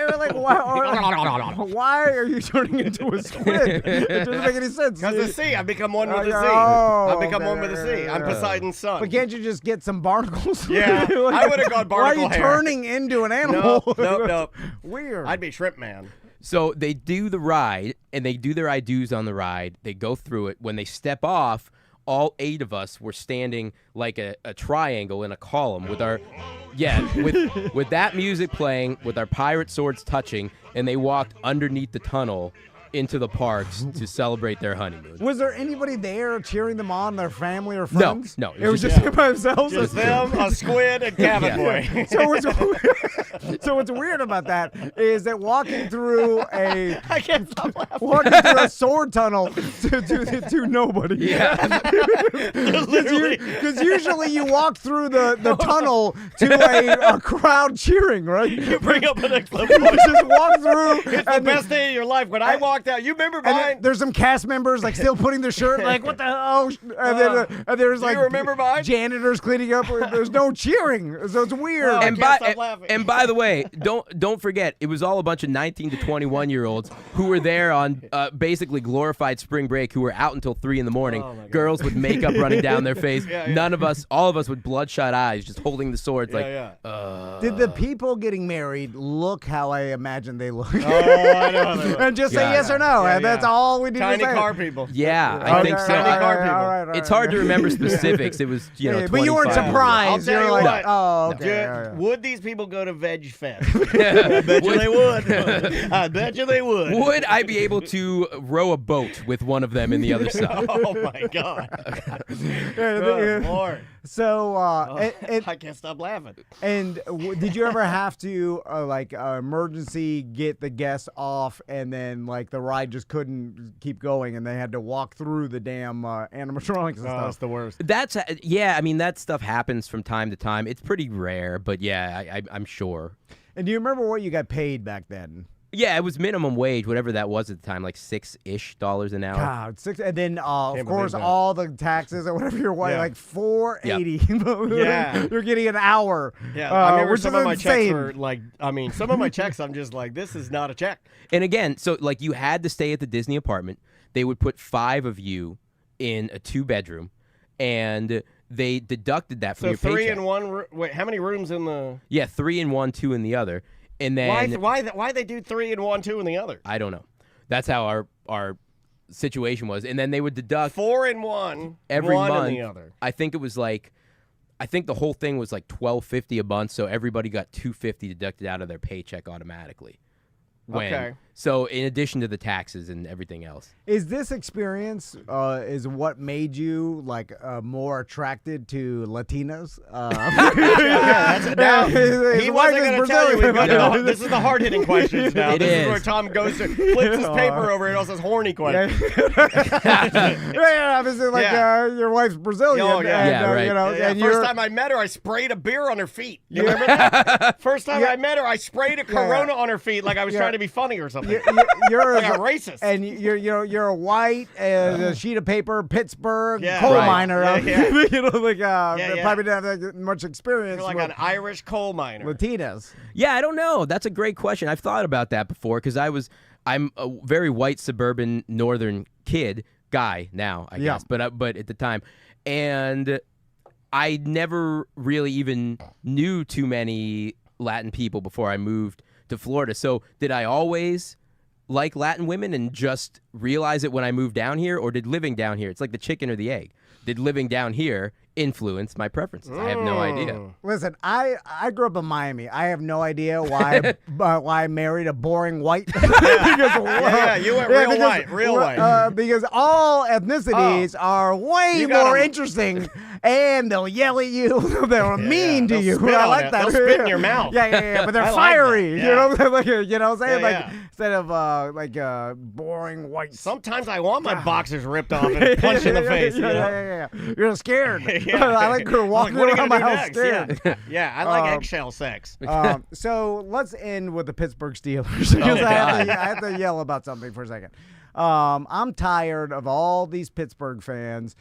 were like, why are you turning into a squid? It doesn't make any sense. Because the sea. I've become one with the sea. Oh, I've become one with the sea. I'm Poseidon's son. But can't you just get some barnacles? Yeah, I would have gone barnacle Why are you hair. turning into an animal? Nope. Weird. I'd be Shrimp Man. So they do the ride, and they do their I do's on the ride. They go through it. When they step off, all 8 of us were standing like a triangle in a column with our, with that music playing, with our pirate swords touching, and they walked underneath the tunnel into the parks to celebrate their honeymoon. Was there anybody there cheering them on, their family or friends? No. It was just him by themselves? Just them, a squid, and Cabin Boy. So what's weird about that is that walking through a I can't stop laughing. walking through a sword tunnel to nobody. Yeah. Because usually you walk through the tunnel to a crowd cheering, right? You bring up an You exclamation. just walk through. It's the best day of your life. When I walked out, you remember And then mine? there's some cast members like still putting their shirt like what the hell, and there's do like you remember mine? janitors cleaning up. There's no cheering, so it's weird. I And can't stop laughing. by the way, don't forget, it was all a bunch of 19 to 21-year-olds who were there on basically glorified spring break, who were out until 3 in the morning. Girls with makeup running down their face. None of us, all of us with bloodshot eyes, just holding the swords. Did the people getting married look how I imagined they looked? Oh, I know how they look. And just say yes or no, and that's all we need Tiny to say. car people. Yeah, I think so. Tiny car people. It's hard to remember specifics. It was, but you weren't 25 years ago. surprised. I'll tell You're you like, what. oh, okay. Would these people go to Veg Fest? I bet you they would. I bet you they would. Would I be able to row a boat with one of them in the other side? Oh my God. Oh, Lord. So, I can't stop laughing. and did you ever have to emergency get the guests off, and then like the ride just couldn't keep going, and they had to walk through the damn animatronics and stuff? That's the worst. That's I mean, that stuff happens from time to time. It's pretty rare, but yeah, I'm sure. And do you remember what you got paid back then? Yeah, it was minimum wage, whatever that was at the time, like $6-ish an hour. God, and then of Can't course believe that. all the taxes or whatever you're Yeah. like $4.80. Yeah. You're getting an hour. Yeah, I remember which some is of my checks insane. were like, some of my checks, I'm just like, this is not a check. And again, so like you had to stay at the Disney apartment. They would put 5 of you in a 2-bedroom, and they deducted that from So your 3 paycheck. in one. Wait, how many rooms in the? Yeah, 3 in one, 2 in the other. And then Why they do 3 in one, 2 in the other? I don't know. That's how our situation was. And then they would deduct 4 in one, every 1 month. in the other. I think it was like, I think the whole thing was like $12.50 a month, so everybody got $2.50 deducted out of their paycheck automatically. Okay. So in addition to the taxes and everything else. Is this experience is what made you like more attracted to Latinos? He wasn't going to tell you. This is the hard-hitting questions now. It This is. is where Tom goes to flips his paper over and also says horny questions. Yeah, obviously, like Yeah. your wife's Brazilian. Oh, yeah. and, Yeah, right. You know, Yeah, and first you're time I met her, I sprayed a beer on her feet. You remember that? First time I met her, I sprayed a Corona on her feet like I was trying to be funny or something. You're like a racist. And you're a white a sheet of paper Pittsburgh Yeah. coal Right. miner. Yeah. You know, like yeah. probably didn't have that much experience. You're like with an Irish coal miner. Latinas. Yeah, I don't know. That's a great question. I've thought about that before because I'm a very white suburban northern guy now, I guess, but at the time, and I never really even knew too many Latin people before I moved to Florida. So did I always like Latin women and just realize it when I moved down here, or did living down here? It's like the chicken or the egg. Did living down here influence my preferences? I have no idea. Listen, I grew up in Miami. I have no idea why I married a boring white. Because, you went real white. Because all ethnicities are way more interesting, and they'll yell at you. They're mean to you. Spit I on like it. that. They'll spit in your mouth. Yeah. But they're I like fiery. that. You know what I'm saying? Yeah. Instead of boring white. Sometimes I want my boxers ripped off and punched in the face. Yeah. You're scared. Yeah. I like her walking What are you around gonna my do house next? scared. Yeah, I like eggshell sex. So let's end with the Pittsburgh Steelers. Because I have to yell about something for a second. I'm tired of all these Pittsburgh fans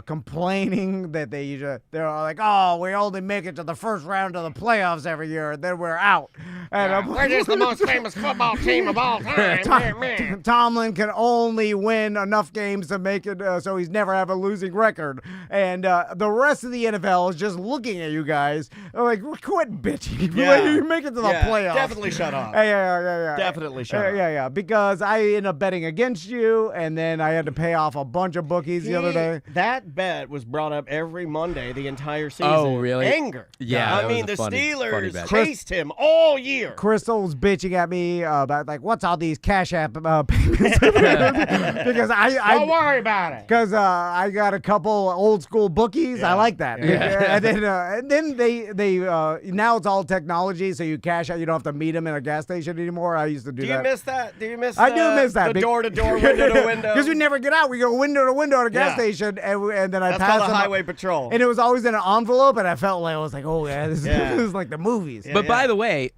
complaining that they're like, oh, we only make it to the first round of the playoffs every year, and then we're out. And We're just the most famous football team of all time. Tomlin can only win enough games to make it so he's never have a losing record. And the rest of the NFL is just looking at you guys like, quit bitching. Yeah. You make it to the playoffs. Definitely shut up. Yeah. Definitely shut up. Yeah. Because I ended up betting against you, and then I had to pay off a bunch of bookies the other day. That bet was brought up every Monday the entire season. Oh, really? Anger. Yeah, I that mean, was the a funny Steelers bet. chased him all year. Crystal was bitching at me about like, what's all these Cash App payments? Because Don't worry about it. Because I got a couple old school bookies. Yeah. I like that. Yeah. And then they now it's all technology, so you cash out. You don't have to meet them in a gas station anymore. I used to do that. Do you miss that? Do you miss? I do miss that. The door to door, window to window. Because we never get out. We go window to window at a gas station, and then I That's pass called a them. highway patrol. And it was always in an envelope, and I felt like I was like, oh yeah, this is like the movies. But by the way,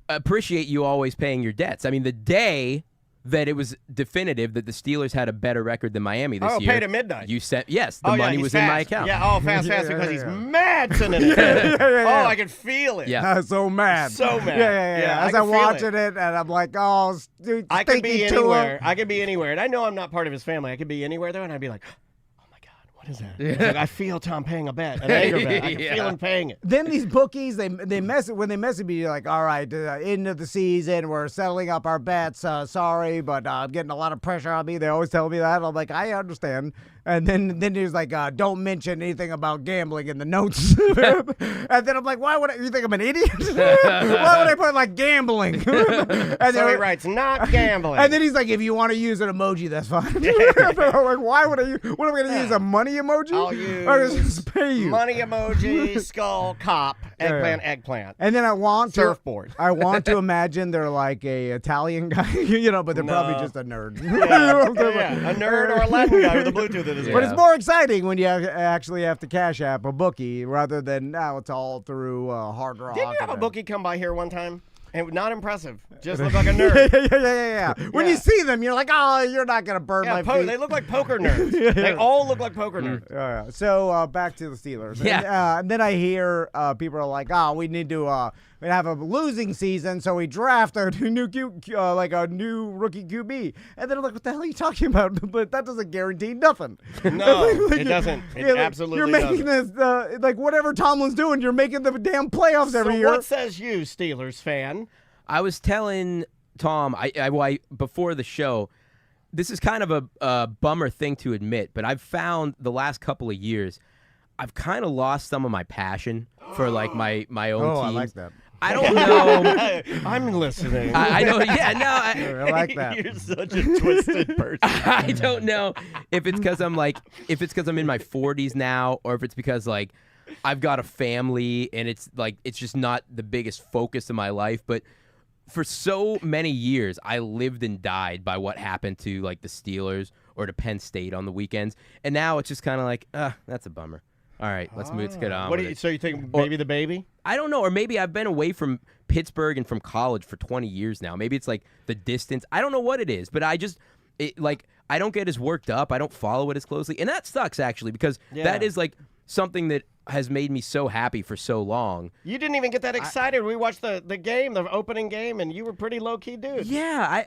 appreciate you always paying your debts. I mean, the day that it was definitive that the Steelers had a better record than Miami this year. Paid at midnight. You said, yes, the money he's was fast. in my account. Yeah, fast because he's mad sending it. Oh, I can feel it. Yeah. I was so mad. So mad. Yeah. As I I'm can feel watching it, and I'm like, oh, dude, I could be stinky anywhere. Tua. I could be anywhere. And I know I'm not part of his family. I could be anywhere, though, and I'd be like, oh, my God, what is that? It's like, I feel Tom paying a bet, an anger bet. I can feel him paying it. Then these bookies, they when they message me, you're like, all right, end of the season, we're settling up our bets. Sorry, but I'm getting a lot of pressure on me. They always tell me that. I'm like, I understand. And then he's like, don't mention anything about gambling in the notes. And then I'm like, why would you think I'm an idiot? Why would I put like gambling? And So he writes, not gambling. And then he's like, if you want to use an emoji, that's fine. I'm like, why would I use? What am I going to use? A money emoji? I'll Or use just pay you? money emoji, skull, cop, eggplant. And then I want to Surfboard. I want to imagine they're like a Italian guy, but they're probably just a nerd. A nerd or a Latin guy with a Bluetooth in his But ear. it's more exciting when you actually have to cash app a bookie rather than now it's all through Hard Rock. Didn't you have a bookie come by here one time? And not impressive. Just looked like a nerd. Yeah. When you see them, you're like, oh, you're not going to burn my feet. They look like poker nerds. They all look like poker nerds. Yeah. So back to the Steelers. Yeah. And then I hear people are like, oh, we need to have a losing season, so we draft a new rookie QB. And then I'm like, what the hell are you talking about? But that doesn't guarantee nothing. No, it doesn't. It absolutely You're making doesn't. this, whatever Tomlin's doing, you're making the damn playoffs every year. So what says you, Steelers fan? I was telling Tom, I before the show, this is kind of a bummer thing to admit, but I've found the last couple of years, I've kind of lost some of my passion for like my own teams. I like that. I don't know. I'm listening. I know. Yeah, no. I like that. You're such a twisted person. I don't know if it's because I'm in my 40s now, or if it's because like I've got a family and it's just not the biggest focus of my life. But for so many years, I lived and died by what happened to like the Steelers or to Penn State on the weekends, and now it's just kind of like, that's a bummer. All right, let's move. Let's get on. What with do you, it. so you think maybe the baby? I don't know, or maybe I've been away from Pittsburgh and from college for 20 years now. Maybe it's like the distance. I don't know what it is, but I don't get as worked up. I don't follow it as closely, and that sucks actually because that is like something that has made me so happy for so long. You didn't even get that excited. We watched the game, the opening game, and you were pretty low key, dude. Yeah,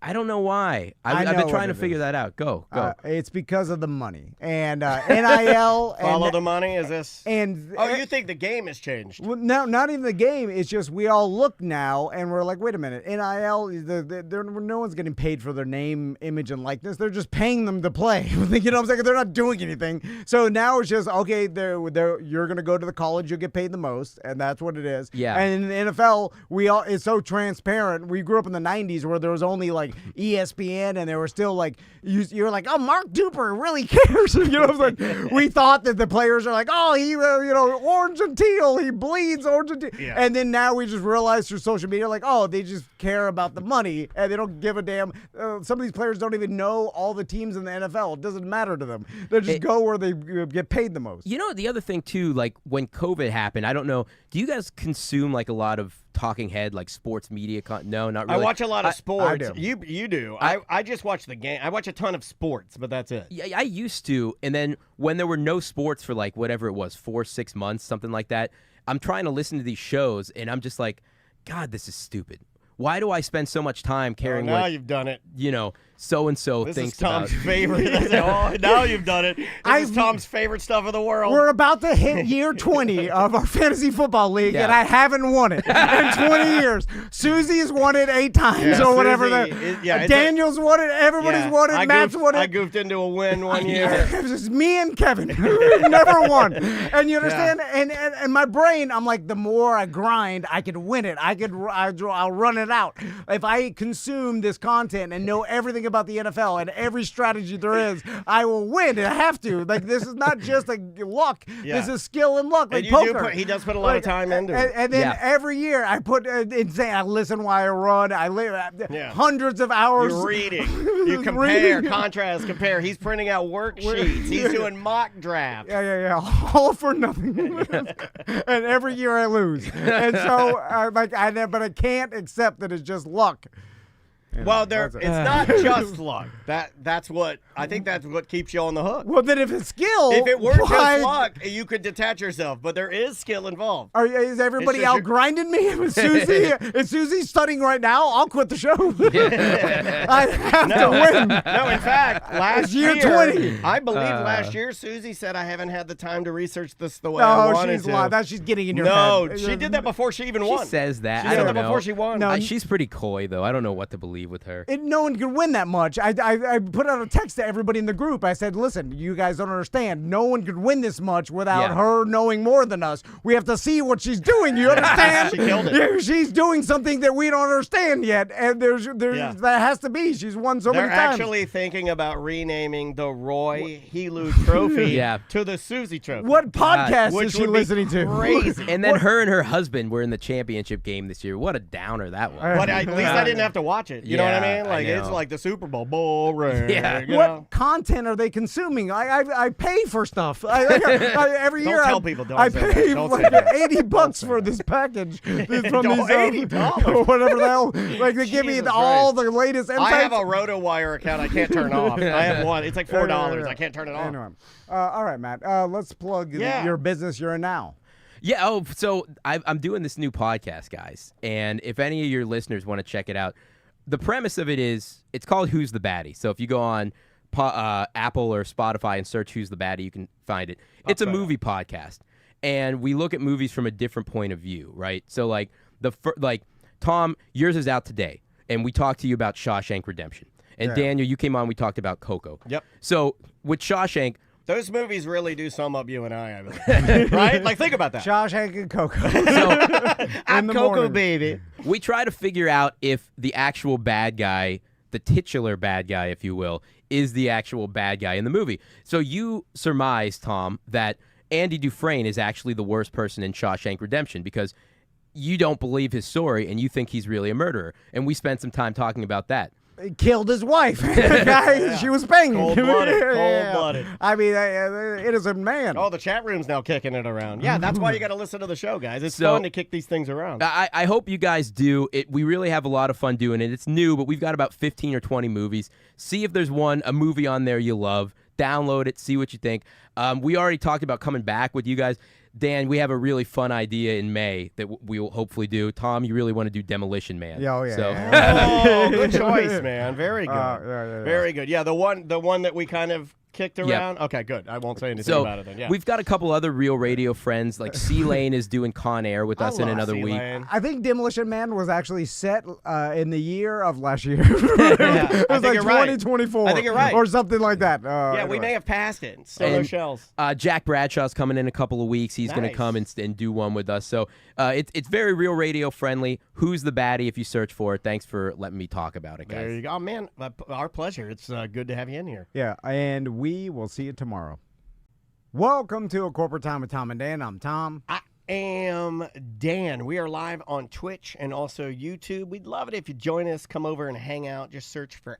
I don't know why. I've been trying to figure that out. Go. It's because of the money and NIL. Follow the money. Is this? And you think the game has changed? Well, no, not even the game. It's just we all look now and we're like, wait a minute. NIL, no one's getting paid for their name, image, and likeness. They're just paying them to play. You know what I'm saying? They're not doing anything. So now it's just okay. You're gonna go to the college. You'll get paid the most, and that's what it is. Yeah. And in the NFL, it's so transparent. We grew up in the '90s where there was only like ESPN, and there were still like you're like, oh, Mark Duper really cares. You know what I'm saying? We thought that the players are like, oh, he orange and teal, he bleeds orange and teal. Yeah. And then now we just realize through social media, like, oh, they just care about the money and they don't give a damn. Some of these players don't even know all the teams in the NFL. It doesn't matter to them. They just go where they get paid the most. You know, the other thing too, like when COVID happened, I don't know, do you guys consume like a lot of talking head, like sports media? No, not really. I watch a lot of sports. I do. You do. I just watch the game. I watch a ton of sports, but that's it. Yeah, I used to, and then when there were no sports for like whatever it was, 4-6 months, something like that, I'm trying to listen to these shows, and I'm just like, God, this is stupid. Why do I spend so much time caring now what, you've done it. So-and-so This thinks is Tom's about? favorite. Now you've done it. This is Tom's favorite stuff in the world. We're about to hit year 20 of our fantasy football league, and I haven't won it in 20 years. Susie's won it 8 times or whatever. Daniel's won it. Everybody's won it. Matt's won it. I goofed into a win one year. It was just me and Kevin who never won. And you understand? Yeah. And my brain, I'm like, the more I grind, I could win it. I'll run it out. If I consume this content and know everything about the NFL and every strategy there is, I will win. I have to. Like, this is not just like luck. Yeah. This is skill and luck. Like poker. He does put a lot of time into it. And then every year I put insane. I listen while I run. I live hundreds of hours. You're reading. You compare, contrast, compare. He's printing out worksheets. He's doing mock drafts. Yeah. All for nothing. And every year I lose. And so, but I can't accept that it's just luck. Well, it's not just luck. That's what I think. That's what keeps you on the hook. Well, then if it's skill, if it weren't just luck, you could detach yourself. But there is skill involved. Is everybody out grinding me? Is Susie studying right now? I'll quit the show. I have to win. No, in fact, last year 20. I believe last year Susie said I haven't had the time to research this the way I wanted to. No, she's getting in your head. No, she did that before she even won. She says that. She said that before she won. No, she's pretty coy though. I don't know what to believe with her. No one could win that much. I put out a text to everybody in the group. I said, listen, you guys don't understand. No one could win this much without her knowing more than us. We have to see what she's doing. You understand? She killed it. She's doing something that we don't understand yet. And that has to be. She's won so many times. They're actually thinking about renaming the Roy Helu Trophy to the Susie Trophy. What podcast is she listening to? Crazy. And then her and her husband were in the championship game this year. What a downer that was. But at least I didn't have to watch it. You know what I mean? Like it's like the Super Bowl boring. Yeah. What content are they consuming? I pay for stuff. Every year tell people. Don't I say pay that. Don't like say that. $80 for this package from these $80. whatever the hell. Like they give me all the latest insights. I have a RotoWire account I can't turn off. I have one. It's like $4. I can't turn it off. Anyway. All right, Matt. Let's plug your business you're in now. Yeah. So I'm doing this new podcast, guys. And if any of your listeners want to check it out, the premise of it is it's called Who's the Baddie. So if you go on Apple or Spotify and search Who's the Baddie, you can find it. It's a movie podcast. And we look at movies from a different point of view, right? So like Tom, yours is out today. And we talked to you about Shawshank Redemption. And Daniel, you came on, we talked about Coco. Yep. So with Shawshank, those movies really do sum up you and I believe. Right? Like, think about that. Shawshank and Coco. I'm Coco, baby. We try to figure out if the actual bad guy, the titular bad guy, if you will, is the actual bad guy in the movie. So you surmise, Tom, that Andy Dufresne is actually the worst person in Shawshank Redemption because you don't believe his story and you think he's really a murderer. And we spent some time talking about that. killed his wife. Guys, she was banging. Cold-blooded. Cold-blooded. I mean, innocent man. Oh, the chat room's now kicking it around. Yeah, that's why you got to listen to the show, guys. It's fun to kick these things around. I hope you guys do. We really have a lot of fun doing it. It's new, but we've got about 15 or 20 movies. See if there's a movie on there you love. Download it. See what you think. We already talked about coming back with you guys. Dan, we have a really fun idea in May that we will hopefully do. Tom, you really want to do Demolition Man. Oh, yeah. So. Oh, good choice, man. Very good. Yeah. Very good. Yeah, the one that we kind of kicked around. Yep. Okay, good. I won't say anything about it then. Yeah. We've got a couple other Real Radio friends, like C-Lane is doing Con Air with us in another week. I think Demolition Man was actually set in the year of last year. Yeah, it was like 2024. Right. I think you're right. Or something like that. We may have passed it. Still no shells. Jack Bradshaw's coming in a couple of weeks. He's going to come and do one with us. So it's very Real Radio friendly. Who's the baddie if you search for it? Thanks for letting me talk about it, guys. There you go. Oh, man, our pleasure. It's good to have you in here. Yeah, and we will see you tomorrow. Welcome to A Corporate Time with Tom and Dan. I'm Tom. I am Dan. We are live on Twitch and also YouTube. We'd love it if you join us. Come over and hang out. Just search for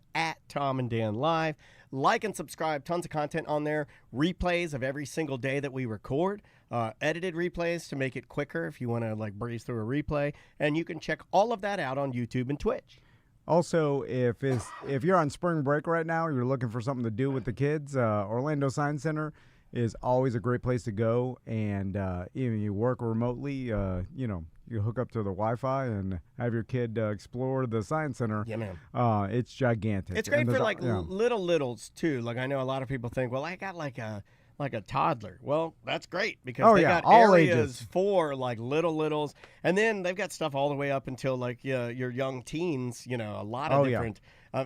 @Tom and Dan Live. Like and subscribe. Tons of content on there. Replays of every single day that we record. Edited replays to make it quicker if you want to breeze through a replay. And you can check all of that out on YouTube and Twitch. Also, if you're on spring break right now, you're looking for something to do with the kids, Orlando Science Center is always a great place to go. And even you work remotely, you hook up to the Wi-Fi and have your kid explore the Science Center. Yeah, man. It's gigantic. It's great for littles too. I know a lot of people think, well, I got like a toddler. Well, that's great because they got all areas ages. for littles, and then they've got stuff all the way up until your young teens. A lot of different,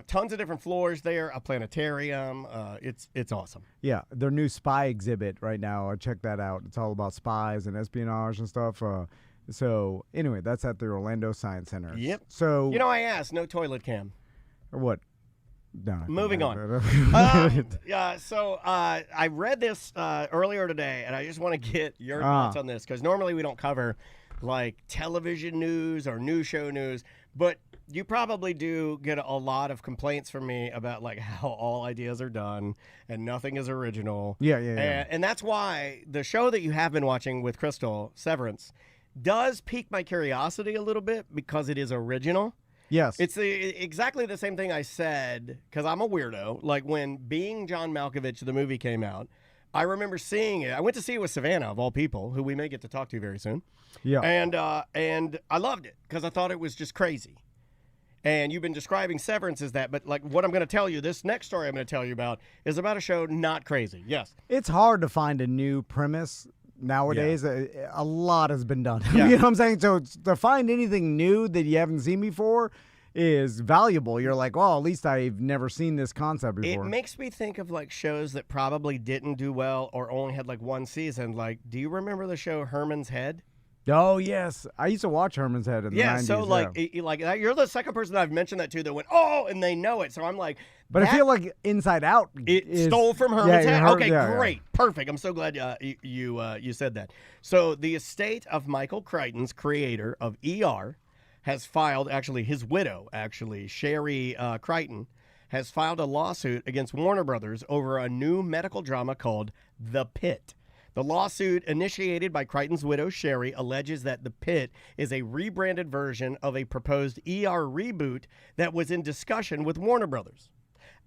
tons of different floors there. A planetarium. It's awesome. Yeah, their new spy exhibit right now. Check that out. It's all about spies and espionage and stuff. So anyway, that's at the Orlando Science Center. Yep. So I asked, no toilet cam. Or what? No. Moving on. So I read this earlier today, and I just want to get your thoughts on this because normally we don't cover television news or news show news, but you probably do get a lot of complaints from me about how all ideas are done and nothing is original. Yeah. And that's why the show that you have been watching with Crystal, Severance, does pique my curiosity a little bit because it is original. Yes. It's exactly the same thing I said, because I'm a weirdo. When Being John Malkovich, the movie came out, I remember seeing it. I went to see it with Savannah, of all people, who we may get to talk to very soon. Yeah. And I loved it, because I thought it was just crazy. And you've been describing Severance as that, but what I'm going to tell you, this next story I'm going to tell you about, is about a show not crazy. Yes. It's hard to find a new premise nowadays. A lot has been done. Yeah. You know what I'm saying? So to find anything new that you haven't seen before is valuable. You're like, well, at least I've never seen this concept before. It makes me think of shows that probably didn't do well or only had one season. Do you remember the show Herman's Head? Oh, yes. I used to watch Herman's Head in the 90s. So you're the second person I've mentioned that to that went, oh, and they know it. So I'm like, but I feel like Inside Out stole from Herman's Head. Okay, great. Yeah. Perfect. I'm so glad you said that. So the estate of Michael Crichton's, creator of ER, has filed, his widow, Sherry Crichton, has filed a lawsuit against Warner Brothers over a new medical drama called The Pit. The lawsuit, initiated by Crichton's widow, Sherry, alleges that The Pit is a rebranded version of a proposed ER reboot that was in discussion with Warner Brothers.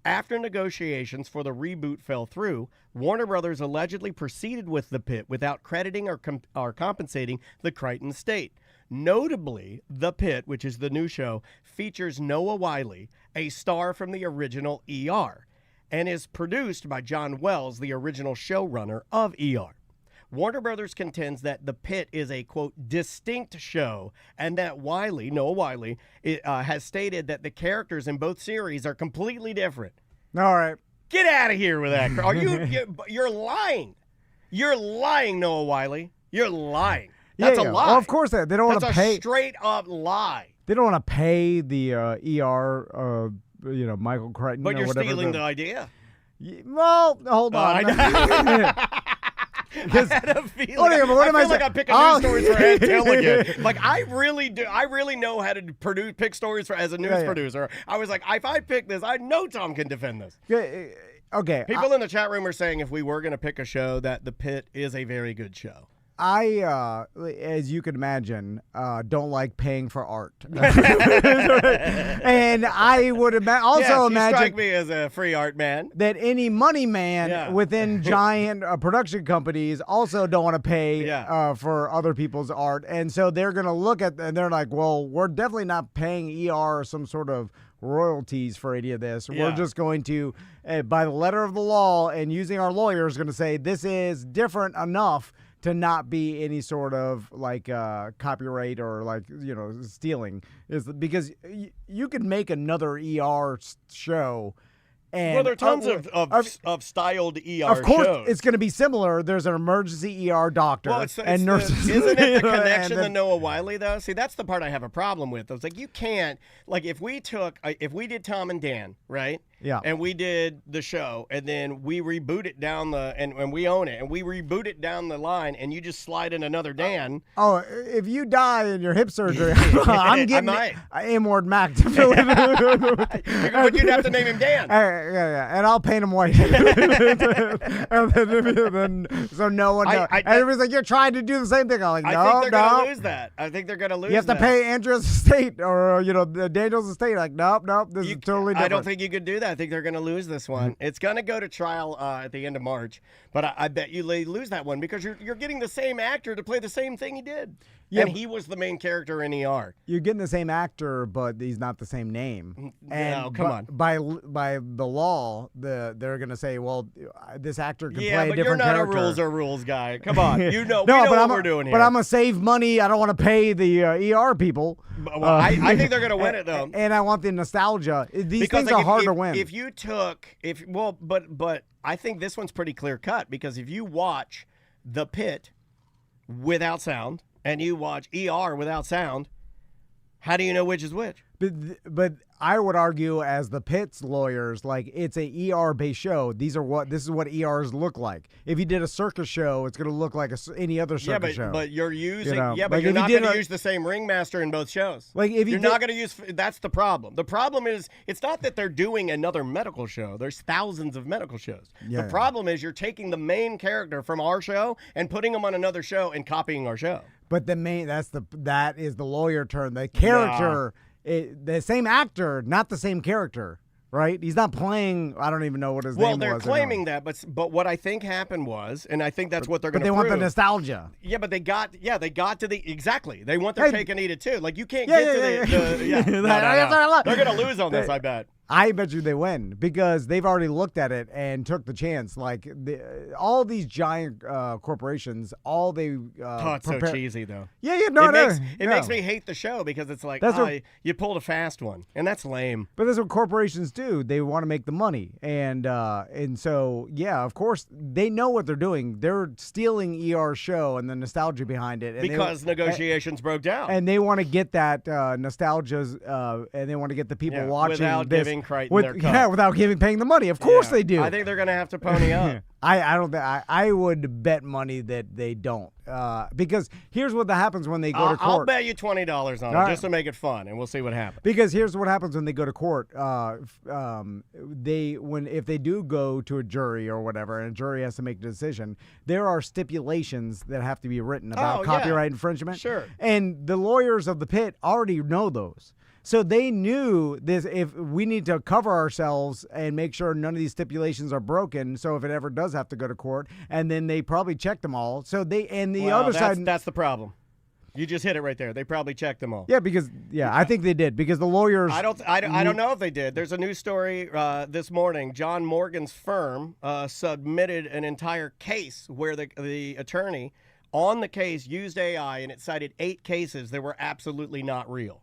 After negotiations for the reboot fell through, Warner Brothers allegedly proceeded with The Pit without crediting or compensating the Crichton estate. Notably, The Pit, which is the new show, features Noah Wiley, a star from the original ER, and is produced by John Wells, the original showrunner of ER. Warner Brothers contends that The Pit is a, quote, distinct show, and that Noah Wiley, has stated that the characters in both series are completely different. All right. Get out of here with that. You're lying. You're lying, Noah Wiley. You're lying. That's a lie. Well, of course they don't want to pay. That's a straight up lie. They don't want to pay the ER, Michael Crichton. But you're whatever stealing the idea. Well, hold on. had a feeling. I feel like I'm picking news stories for Ed Tilligan. Like I really do. I really know how to pick stories as a news producer. I was like, if I pick this, I know Tom can defend this. Okay. People in the chat room are saying if we were going to pick a show, that The Pit is a very good show. I, as you can imagine, don't like paying for art. And I would also imagine strike me as a free art man. That any money man within giant production companies also don't want to pay for other people's art. And so they're going to look at and they're like, well, we're definitely not paying ER some sort of royalties for any of this. We're just going to, by the letter of the law and using our lawyers, going to say this is different enough to not be any sort of like copyright or like, stealing, is because you could make another ER show. And there are tons of styled ER Of course, shows. it's going to be similar. There's an emergency ER doctor and nurses. Isn't it the connection to Noah Wiley, though? See, that's the part I have a problem with. I was like, you can't, like, if we did Tom and Dan, right? Yeah. And we did the show, and then we reboot it down and we own it, and we reboot it down the line, and you just slide in another Dan. Oh, if you die in your hip surgery, I'm getting Inward Mac to fill in. But you'd have to name him Dan. And I'll paint him white. And then so no one knows. Everybody's like, you're trying to do the same thing. I'm like, no, I think they're going to lose that. I think they're going to lose that. You have to pay Andrew's estate or, Daniel's estate. Like, nope, this is totally different. I don't think you could do that. I think they're going to lose this one. It's going to go to trial at the end of March, but I bet you they lose that one because you're getting the same actor to play the same thing he did. Yeah, and he was the main character in ER. You're getting the same actor, but he's not the same name. And no, come on. By the law, they're going to say, well, this actor can play a different character. Yeah, but you're not a rules or rules guy. Come on. We know what we're doing here. But I'm going to save money. I don't want to pay the ER people. Well, I think they're going to win it, though. And I want the nostalgia. These things are hard to win. But I think this one's pretty clear cut because if you watch The Pit without sound and you watch ER without sound, how do you know which is which? But I would argue, as the Pitts lawyers, like it's a ER-based show. This is what ERs look like. If you did a circus show, it's going to look like any other circus show. But you're using, but you're not going to use the same ringmaster in both shows. Like if you're not going to use. That's the problem. The problem is it's not that they're doing another medical show. There's thousands of medical shows. The problem is you're taking the main character from our show and putting him on another show and copying our show. But that is the lawyer term. The character. The same actor, not the same character, right? He's not playing. I don't even know what his name was. Well, they're claiming that, but what I think happened was, and I think that's what they're going to prove. But they want the nostalgia. Yeah, but they got to the exactly. They want their cake and eat it too. Like you can't get to the. No. They're going to lose on this. I bet. I bet you they win because they've already looked at it and took the chance. Like all these giant corporations, all they it's so cheesy though. Yeah, it makes me hate the show because it's like you pulled a fast one, and that's lame. But that's what corporations do. They want to make the money, and so of course they know what they're doing. They're stealing ER's show and the nostalgia behind it, and because negotiations broke down, and they want to get that nostalgia, and they want to get the people watching without this. Giving Crichton their cut. Without paying the money. Of course they do. I think they're going to have to pony up. I would bet money that they don't. Because here's what happens when they go to court. I'll bet you $20 on it just to make it fun, and we'll see what happens. Because here's what happens when they go to court. If they do go to a jury or whatever, and a jury has to make a decision, there are stipulations that have to be written about copyright infringement. Sure. And the lawyers of the Pit already know those. So they knew this. If we need to cover ourselves and make sure none of these stipulations are broken, so if it ever does have to go to court, and then they probably checked them all. So that's the problem. You just hit it right there. They probably checked them all. Yeah, I think they did because the lawyers. I don't know if they did. There's a news story this morning. John Morgan's firm submitted an entire case where the attorney on the case used AI, and it cited 8 cases that were absolutely not real.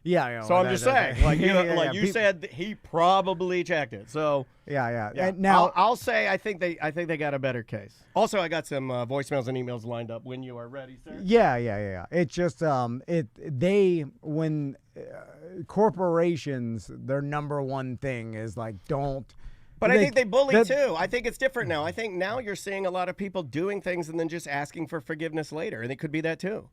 Yeah. So I'm just saying, you said he probably checked it. So yeah. And now I'll say I think they got a better case. Also, I got some voicemails and emails lined up when you are ready, sir. Yeah. It's just when corporations, their number one thing is like don't. But I think they bully too. I think it's different now. I think now you're seeing a lot of people doing things and then just asking for forgiveness later, and it could be that too.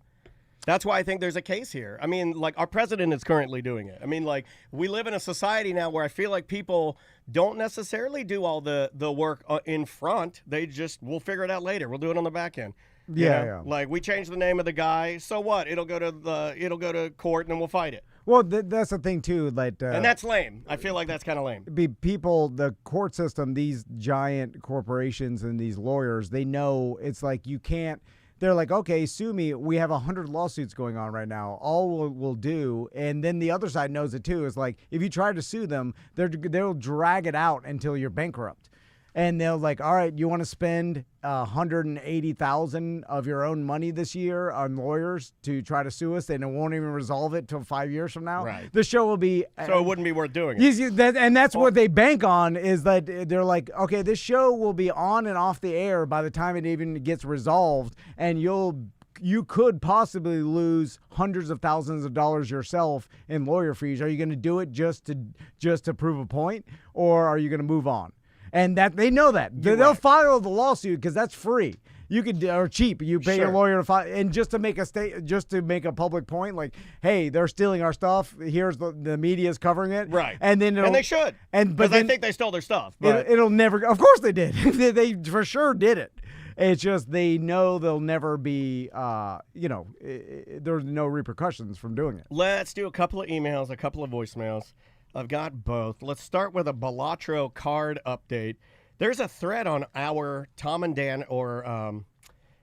That's why I think there's a case here. I mean, like, our president is currently doing it. I mean, like, we live in a society now where I feel like people don't necessarily do all the work in front. They just, we'll figure it out later. We'll do it on the back end. Yeah. Like, we change the name of the guy. So what? It'll go to court and then we'll fight it. Well, that's the thing too. Like, and that's lame. I feel like that's kind of lame. The court system, these giant corporations and these lawyers, they know it's like you can't. They're like, okay, sue me. We have 100 lawsuits going on right now. All we'll do, and then the other side knows it too, is like, if you try to sue them, they'll drag it out until you're bankrupt. And they'll like, all right, you want to spend $180,000 of your own money this year on lawyers to try to sue us, and it won't even resolve it till 5 years from now. Right. The show will be so it wouldn't be worth doing it. And that's what they bank on, is that they're like, okay, this show will be on and off the air by the time it even gets resolved, and you could possibly lose hundreds of thousands of dollars yourself in lawyer fees. Are you going to do it just to prove a point, or are you going to move on? And that they know that they'll file the lawsuit because that's free. You could or cheap. You pay your lawyer to file, and just to make a public point, like, hey, they're stealing our stuff. Here's the media's covering it, right? And then they should, but I think they stole their stuff. But it'll never. Of course they did. They for sure did it. It's just they know they'll never be. There's no repercussions from doing it. Let's do a couple of emails, a couple of voicemails. I've got both. Let's start with a Balatro card update. There's a thread on our Tom and Dan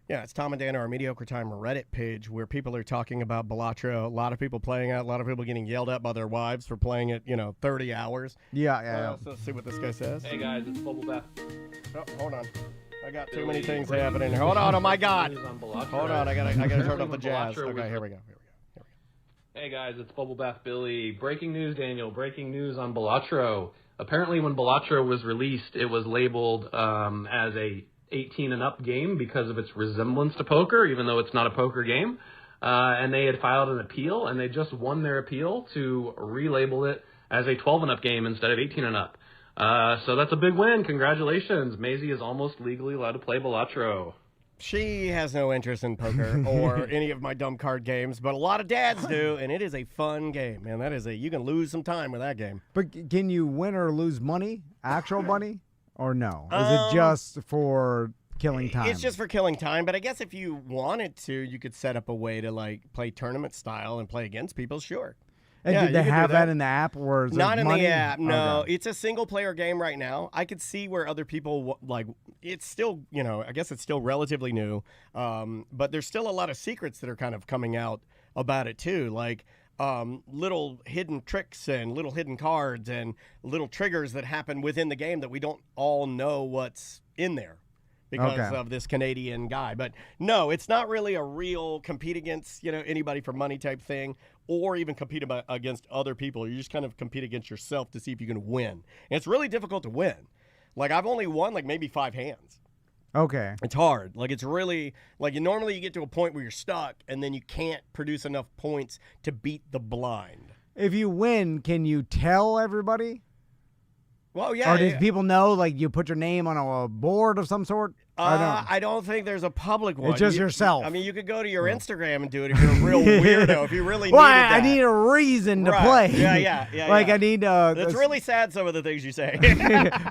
it's Tom and Dan, our Mediocre Time Reddit page, where people are talking about Balatro. A lot of people playing it. A lot of people getting yelled at by their wives for playing it, 30 hours. Yeah. So let's see what this guy says. Hey guys, it's Bubble Bath. Oh, hold on. I got too many things happening. Hold on. Oh my God. Hold on. I gotta turn off the jazz. Okay, here we go. Hey guys, it's Bubble Bath Billy. Breaking news, Daniel. Breaking news on Balatro. Apparently when Balatro was released, it was labeled as a 18 and up game because of its resemblance to poker, even though it's not a poker game. And they had filed an appeal, and they just won their appeal to relabel it as a 12 and up game instead of 18 and up. So that's a big win. Congratulations. Maisie is almost legally allowed to play Balatro. She has no interest in poker or any of my dumb card games, but a lot of dads do, and it is a fun game, man. You can lose some time with that game. But can you win or lose money, actual money, or no? Is it just for killing time? It's just for killing time, but I guess if you wanted to, you could set up a way to like play tournament style and play against people, sure. And did they have that in the app? Or is not in money? the app, no. Okay. It's a single-player game right now. I could see where other people, it's still, I guess it's still relatively new, but there's still a lot of secrets that are kind of coming out about it, too, like little hidden tricks and little hidden cards and little triggers that happen within the game that we don't all know what's in there because of this Canadian guy. But no, it's not really a real compete against, anybody for money type thing, or even compete against other people. You just kind of compete against yourself to see if you can win. And it's really difficult to win. Like, I've only won, maybe 5 hands. Okay. It's hard. It's really, normally you get to a point where you're stuck, and then you can't produce enough points to beat the blind. If you win, can you tell everybody? Well, yeah. Or do people know, you put your name on a board of some sort? I don't think there's a public one. It's just yourself. I mean, you could go to your Instagram and do it if you're a real weirdo, if you really need that. I need a reason to play. Yeah. I need... It's really sad, some of the things you say.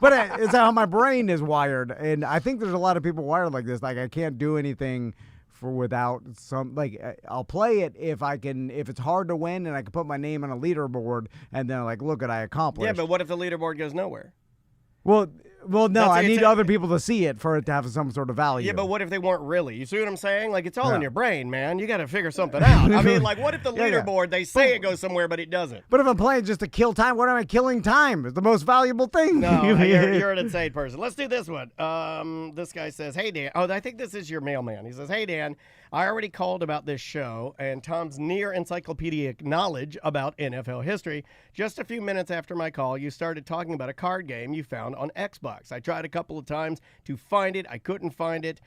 But it's how my brain is wired. And I think there's a lot of people wired like this. I can't do anything without some... I'll play it if it's hard to win and I can put my name on a leaderboard and then look what I accomplished. Yeah, but what if the leaderboard goes nowhere? Well, no, I need other people to see it for it to have some sort of value. Yeah, but what if they weren't really? You see what I'm saying? It's all in your brain, man. You got to figure something out. I mean, what if the leaderboard, they say it goes somewhere, but it doesn't? But if I'm playing just to kill time, what am I killing time? It's the most valuable thing. No, you're an insane person. Let's do this one. This guy says, hey, Dan. Oh, I think this is your mailman. He says, hey, Dan, I already called about this show and Tom's near encyclopedic knowledge about NFL history. Just a few minutes after my call, you started talking about a card game you found on Xbox. I tried a couple of times to find it. I couldn't find it.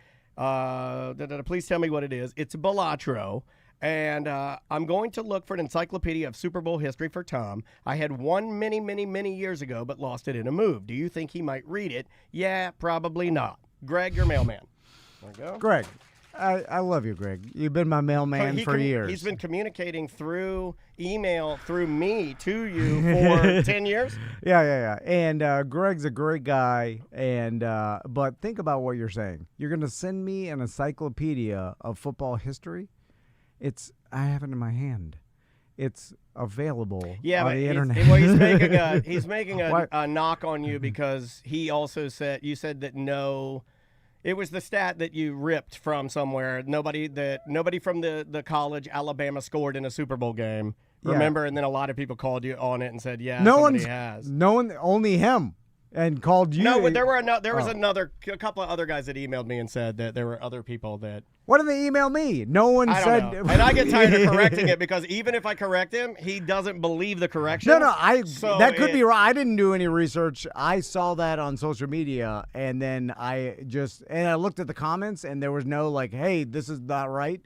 Please tell me what it is. It's Balatro. And I'm going to look for an encyclopedia of Super Bowl history for Tom. I had one many, many, many years ago, but lost it in a move. Do you think he might read it? Yeah, probably not. Greg, your mailman. There we go. Greg, I love you, Greg. You've been my mailman for years. He's been communicating through email, through me, to you for 10 years? Yeah. And Greg's a great guy. And but think about what you're saying. You're going to send me an encyclopedia of football history? I have it in my hand. It's available on the internet. He's making a knock on you because he also said, you said that no... It was the stat that you ripped from somewhere. Nobody from the college Alabama scored in a Super Bowl game. Remember? And then a lot of people called you on it and said, "Yeah, somebody has." No one, only him, and called you. No, but there was a couple of other guys that emailed me and said that there were other people that. What did they email me? No one said. Know. And I get tired of correcting it because even if I correct him, he doesn't believe the correction. No, that could be right. I didn't do any research. I saw that on social media, and then I looked at the comments, and there was no like, "Hey, this is not right."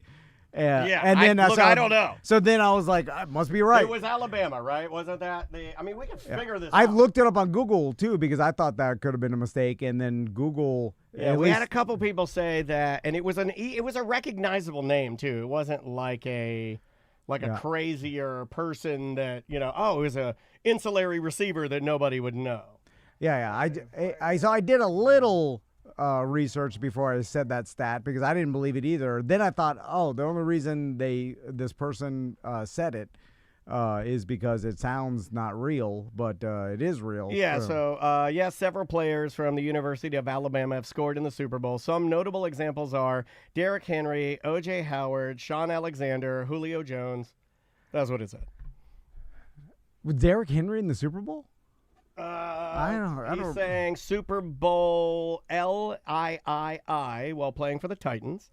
And then I don't know. So then I was like, it must be right. It was Alabama, right? Wasn't that we can figure this out. I looked it up on Google too because I thought that could have been a mistake, and then Google. Yeah, we had a couple people say that, and it was a recognizable name too. It wasn't like a crazier person that it was a insulary receiver that nobody would know. Yeah. So I did a little research before I said that stat because I didn't believe it either. Then I thought, the only reason this person said it is because it sounds not real, but it is real. Yeah, several players from the University of Alabama have scored in the Super Bowl. Some notable examples are Derrick Henry, O.J. Howard, Sean Alexander, Julio Jones. That's what it said. Was Derrick Henry in the Super Bowl? He's saying Super Bowl LIII while playing for the Titans.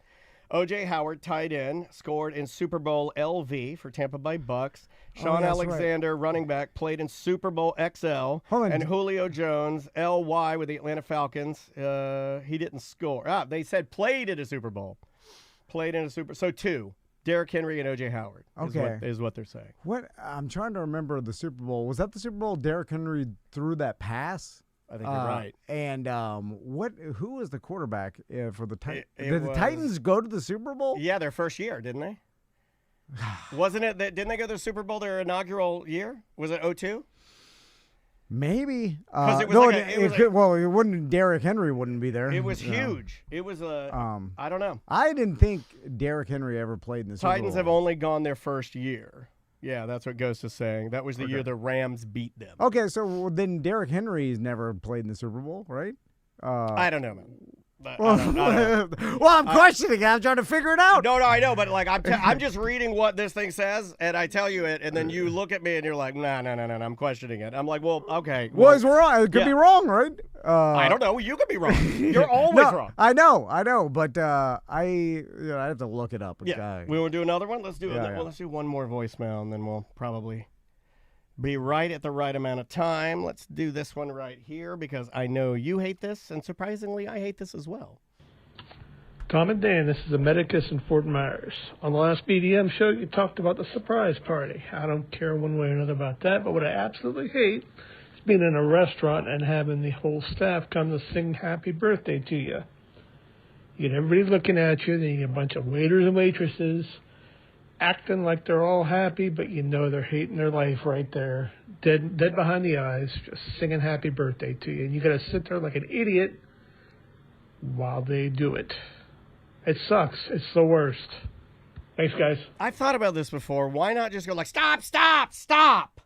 O.J. Howard, tight end, scored in Super Bowl LV for Tampa Bay Bucks. Sean Alexander, running back, played in Super Bowl XL. And Julio Jones, LY with the Atlanta Falcons. He didn't score. They said played in a Super Bowl. So two. Derrick Henry and O.J. Howard is what they're saying. What I'm trying to remember the Super Bowl. Was that the Super Bowl Derrick Henry threw that pass? I think you're right. And who was the quarterback for the Titans? Did the Titans go to the Super Bowl? Yeah, their first year, didn't they? Wasn't it? Didn't they go to the Super Bowl their inaugural year? Was it 2002? Maybe. It wouldn't. Derrick Henry wouldn't be there. It was huge. It was I don't know. I didn't think Derrick Henry ever played in the Super Bowl. Titans have only gone their first year. Yeah, that's what Ghost is saying. That was the year the Rams beat them. Okay, so then Derrick Henry's never played in the Super Bowl, right? I don't know, man. I'm questioning it. I'm trying to figure it out. No, I know, but I'm just reading what this thing says, and I tell you it, and then you look at me and you're like, no, I'm questioning it. I'm like, well, okay. Well, it's wrong. It could be wrong, right? I don't know. You could be wrong. You're always wrong. I know, but I have to look it up. Yeah. We want to do another one? Let's do it. Well, let's do one more voicemail, and then we'll probably be right at the right amount of time. Let's do this one right here because I know you hate this, and surprisingly, I hate this as well. Tom and Dan, this is Medicus in Fort Myers. On the last BDM show, you talked about the surprise party. I don't care one way or another about that, but what I absolutely hate is being in a restaurant and having the whole staff come to sing happy birthday to you. You get everybody looking at you, then you get a bunch of waiters and waitresses acting like they're all happy, but you know they're hating their life right there, dead behind the eyes, just singing happy birthday to you. And you got to sit there like an idiot while they do it. It sucks. It's the worst. Thanks, guys. I've thought about this before. Why not just go like, stop, stop, stop.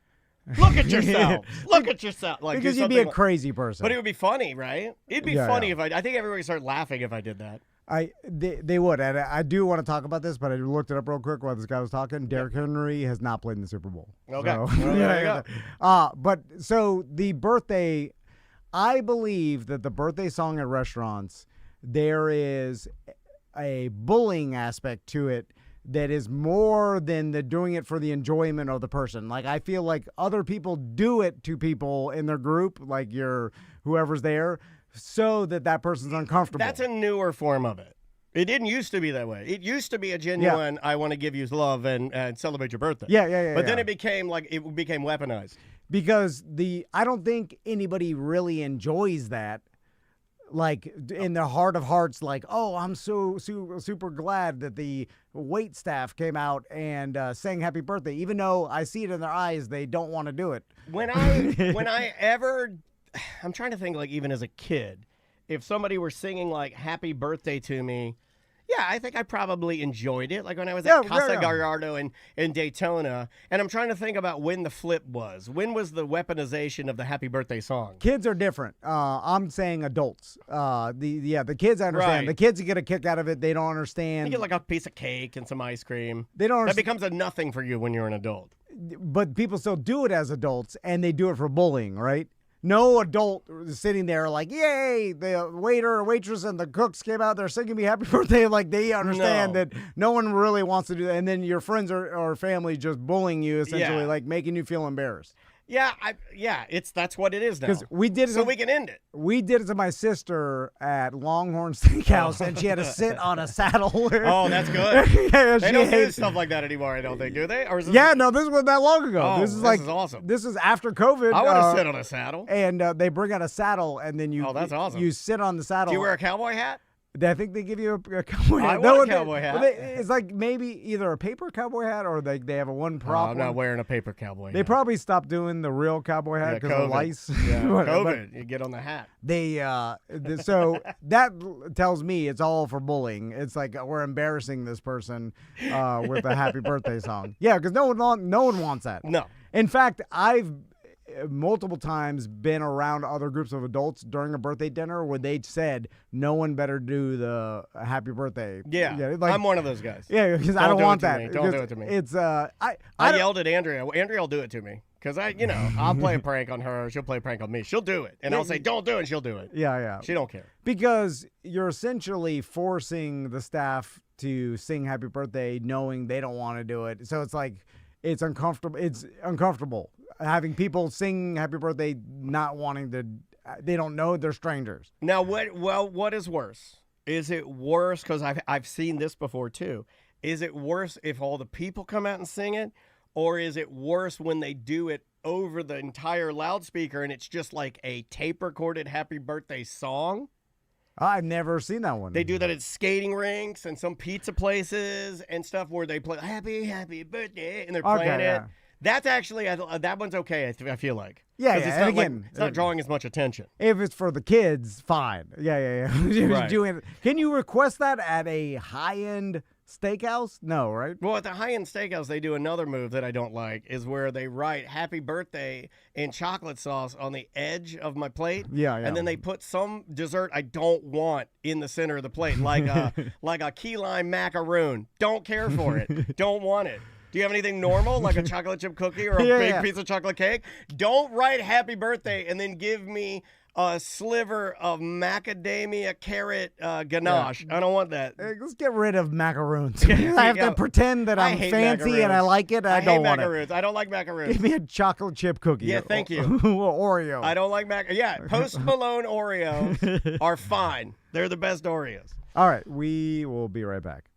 Look at yourself. Look at yourself. Like, because you'd be a crazy person. But it would be funny, right? It'd be funny if I think everybody would start laughing if I did that. They would. And I do want to talk about this, but I looked it up real quick while this guy was talking. Derrick Henry has not played in the Super Bowl. Okay. So, well, there you go. But so the birthday, I believe that the birthday song at restaurants, there is a bullying aspect to it that is more than the doing it for the enjoyment of the person. Like, I feel like other people do it to people in their group, like whoever's there, so that person's uncomfortable. That's a newer form of it. It didn't used to be that way. It used to be a genuine, I want to give you love and celebrate your birthday. Yeah. But then it became weaponized. Because I don't think anybody really enjoys that. Like in their heart of hearts, like, oh, I'm so super glad that the wait staff came out and sang happy birthday, even though I see it in their eyes, they don't want to do it. I'm trying to think, like, even as a kid, if somebody were singing like happy birthday to me, yeah, I think I probably enjoyed it. Like when I was at Casa Gallardo in Daytona, and I'm trying to think about when the flip was. When was the weaponization of the happy birthday song? Kids are different. I'm saying adults. The kids I understand. Right. The kids get a kick out of it. They don't understand. You get like a piece of cake and some ice cream. They don't. That becomes a nothing for you when you're an adult. But people still do it as adults, and they do it for bullying, right? No adult is sitting there like, yay, the waiter or waitress and the cooks came out there singing me happy birthday. Like, they understand that no one really wants to do that. And then your friends or family just bullying you, essentially, like making you feel embarrassed. Yeah, that's what it is now. Because we did it, so we can end it. We did it to my sister at Longhorn Steakhouse, and she had to sit on a saddle. Oh, that's good. They don't do stuff like that anymore, I don't think, do they? Or is this no, this wasn't that long ago. Oh, this is awesome. This is after COVID. I want to sit on a saddle. And they bring out a saddle, and then you. Oh, that's awesome. You sit on the saddle. Do you wear a cowboy hat? I think they give you a cowboy hat. I want a cowboy hat. It's like maybe either a paper cowboy hat or they have a one prop. I'm not wearing a paper cowboy hat. They probably stopped doing the real cowboy hat because of lice. Yeah, COVID. You get on the hat. So that tells me it's all for bullying. It's like we're embarrassing this person with a happy birthday song. Yeah, because no one wants that. No. In fact, I've multiple times been around other groups of adults during a birthday dinner where they said no one better do the happy birthday. Yeah, like, I'm one of those guys. Yeah, because I don't want that. Don't do it to me. It's I yelled at Andrea. Andrea will do it to me because I'll play a prank on her. She'll play a prank on me. She'll do it, and I'll say don't do it. And she'll do it. Yeah. She don't care because you're essentially forcing the staff to sing happy birthday knowing they don't want to do it. So it's like it's uncomfortable. It's uncomfortable having people sing happy birthday not wanting to. They don't know, they're strangers. Now what is worse? Is it worse, because I've seen this before too, is it worse if all the people come out and sing it, or is it worse when they do it over the entire loudspeaker and it's just like a tape recorded happy birthday song? I've never seen that one. They do that at skating rinks and some pizza places and stuff where they play happy birthday and they're playing it. That's actually, that one's okay, I feel like. Yeah, it's and again, it's not drawing as much attention. If it's for the kids, fine. Yeah. Right. Can you request that at a high-end steakhouse? No, right? Well, at the high-end steakhouse, they do another move that I don't like, is where they write happy birthday in chocolate sauce on the edge of my plate. Yeah. And then they put some dessert I don't want in the center of the plate, like a key lime macaroon. Don't care for it. Don't want it. Do you have anything normal, like a chocolate chip cookie or a big piece of chocolate cake? Don't write happy birthday and then give me a sliver of macadamia carrot ganache. I don't want that. Let's get rid of macaroons. I have to pretend that I'm fancy macaroons. and I like it. I don't hate want macaroons. it. I don't like macaroons. Give me a chocolate chip cookie. Yeah, thank you. Or Oreo. I don't like Post Malone Oreos are fine. They're the best Oreos. All right, we will be right back.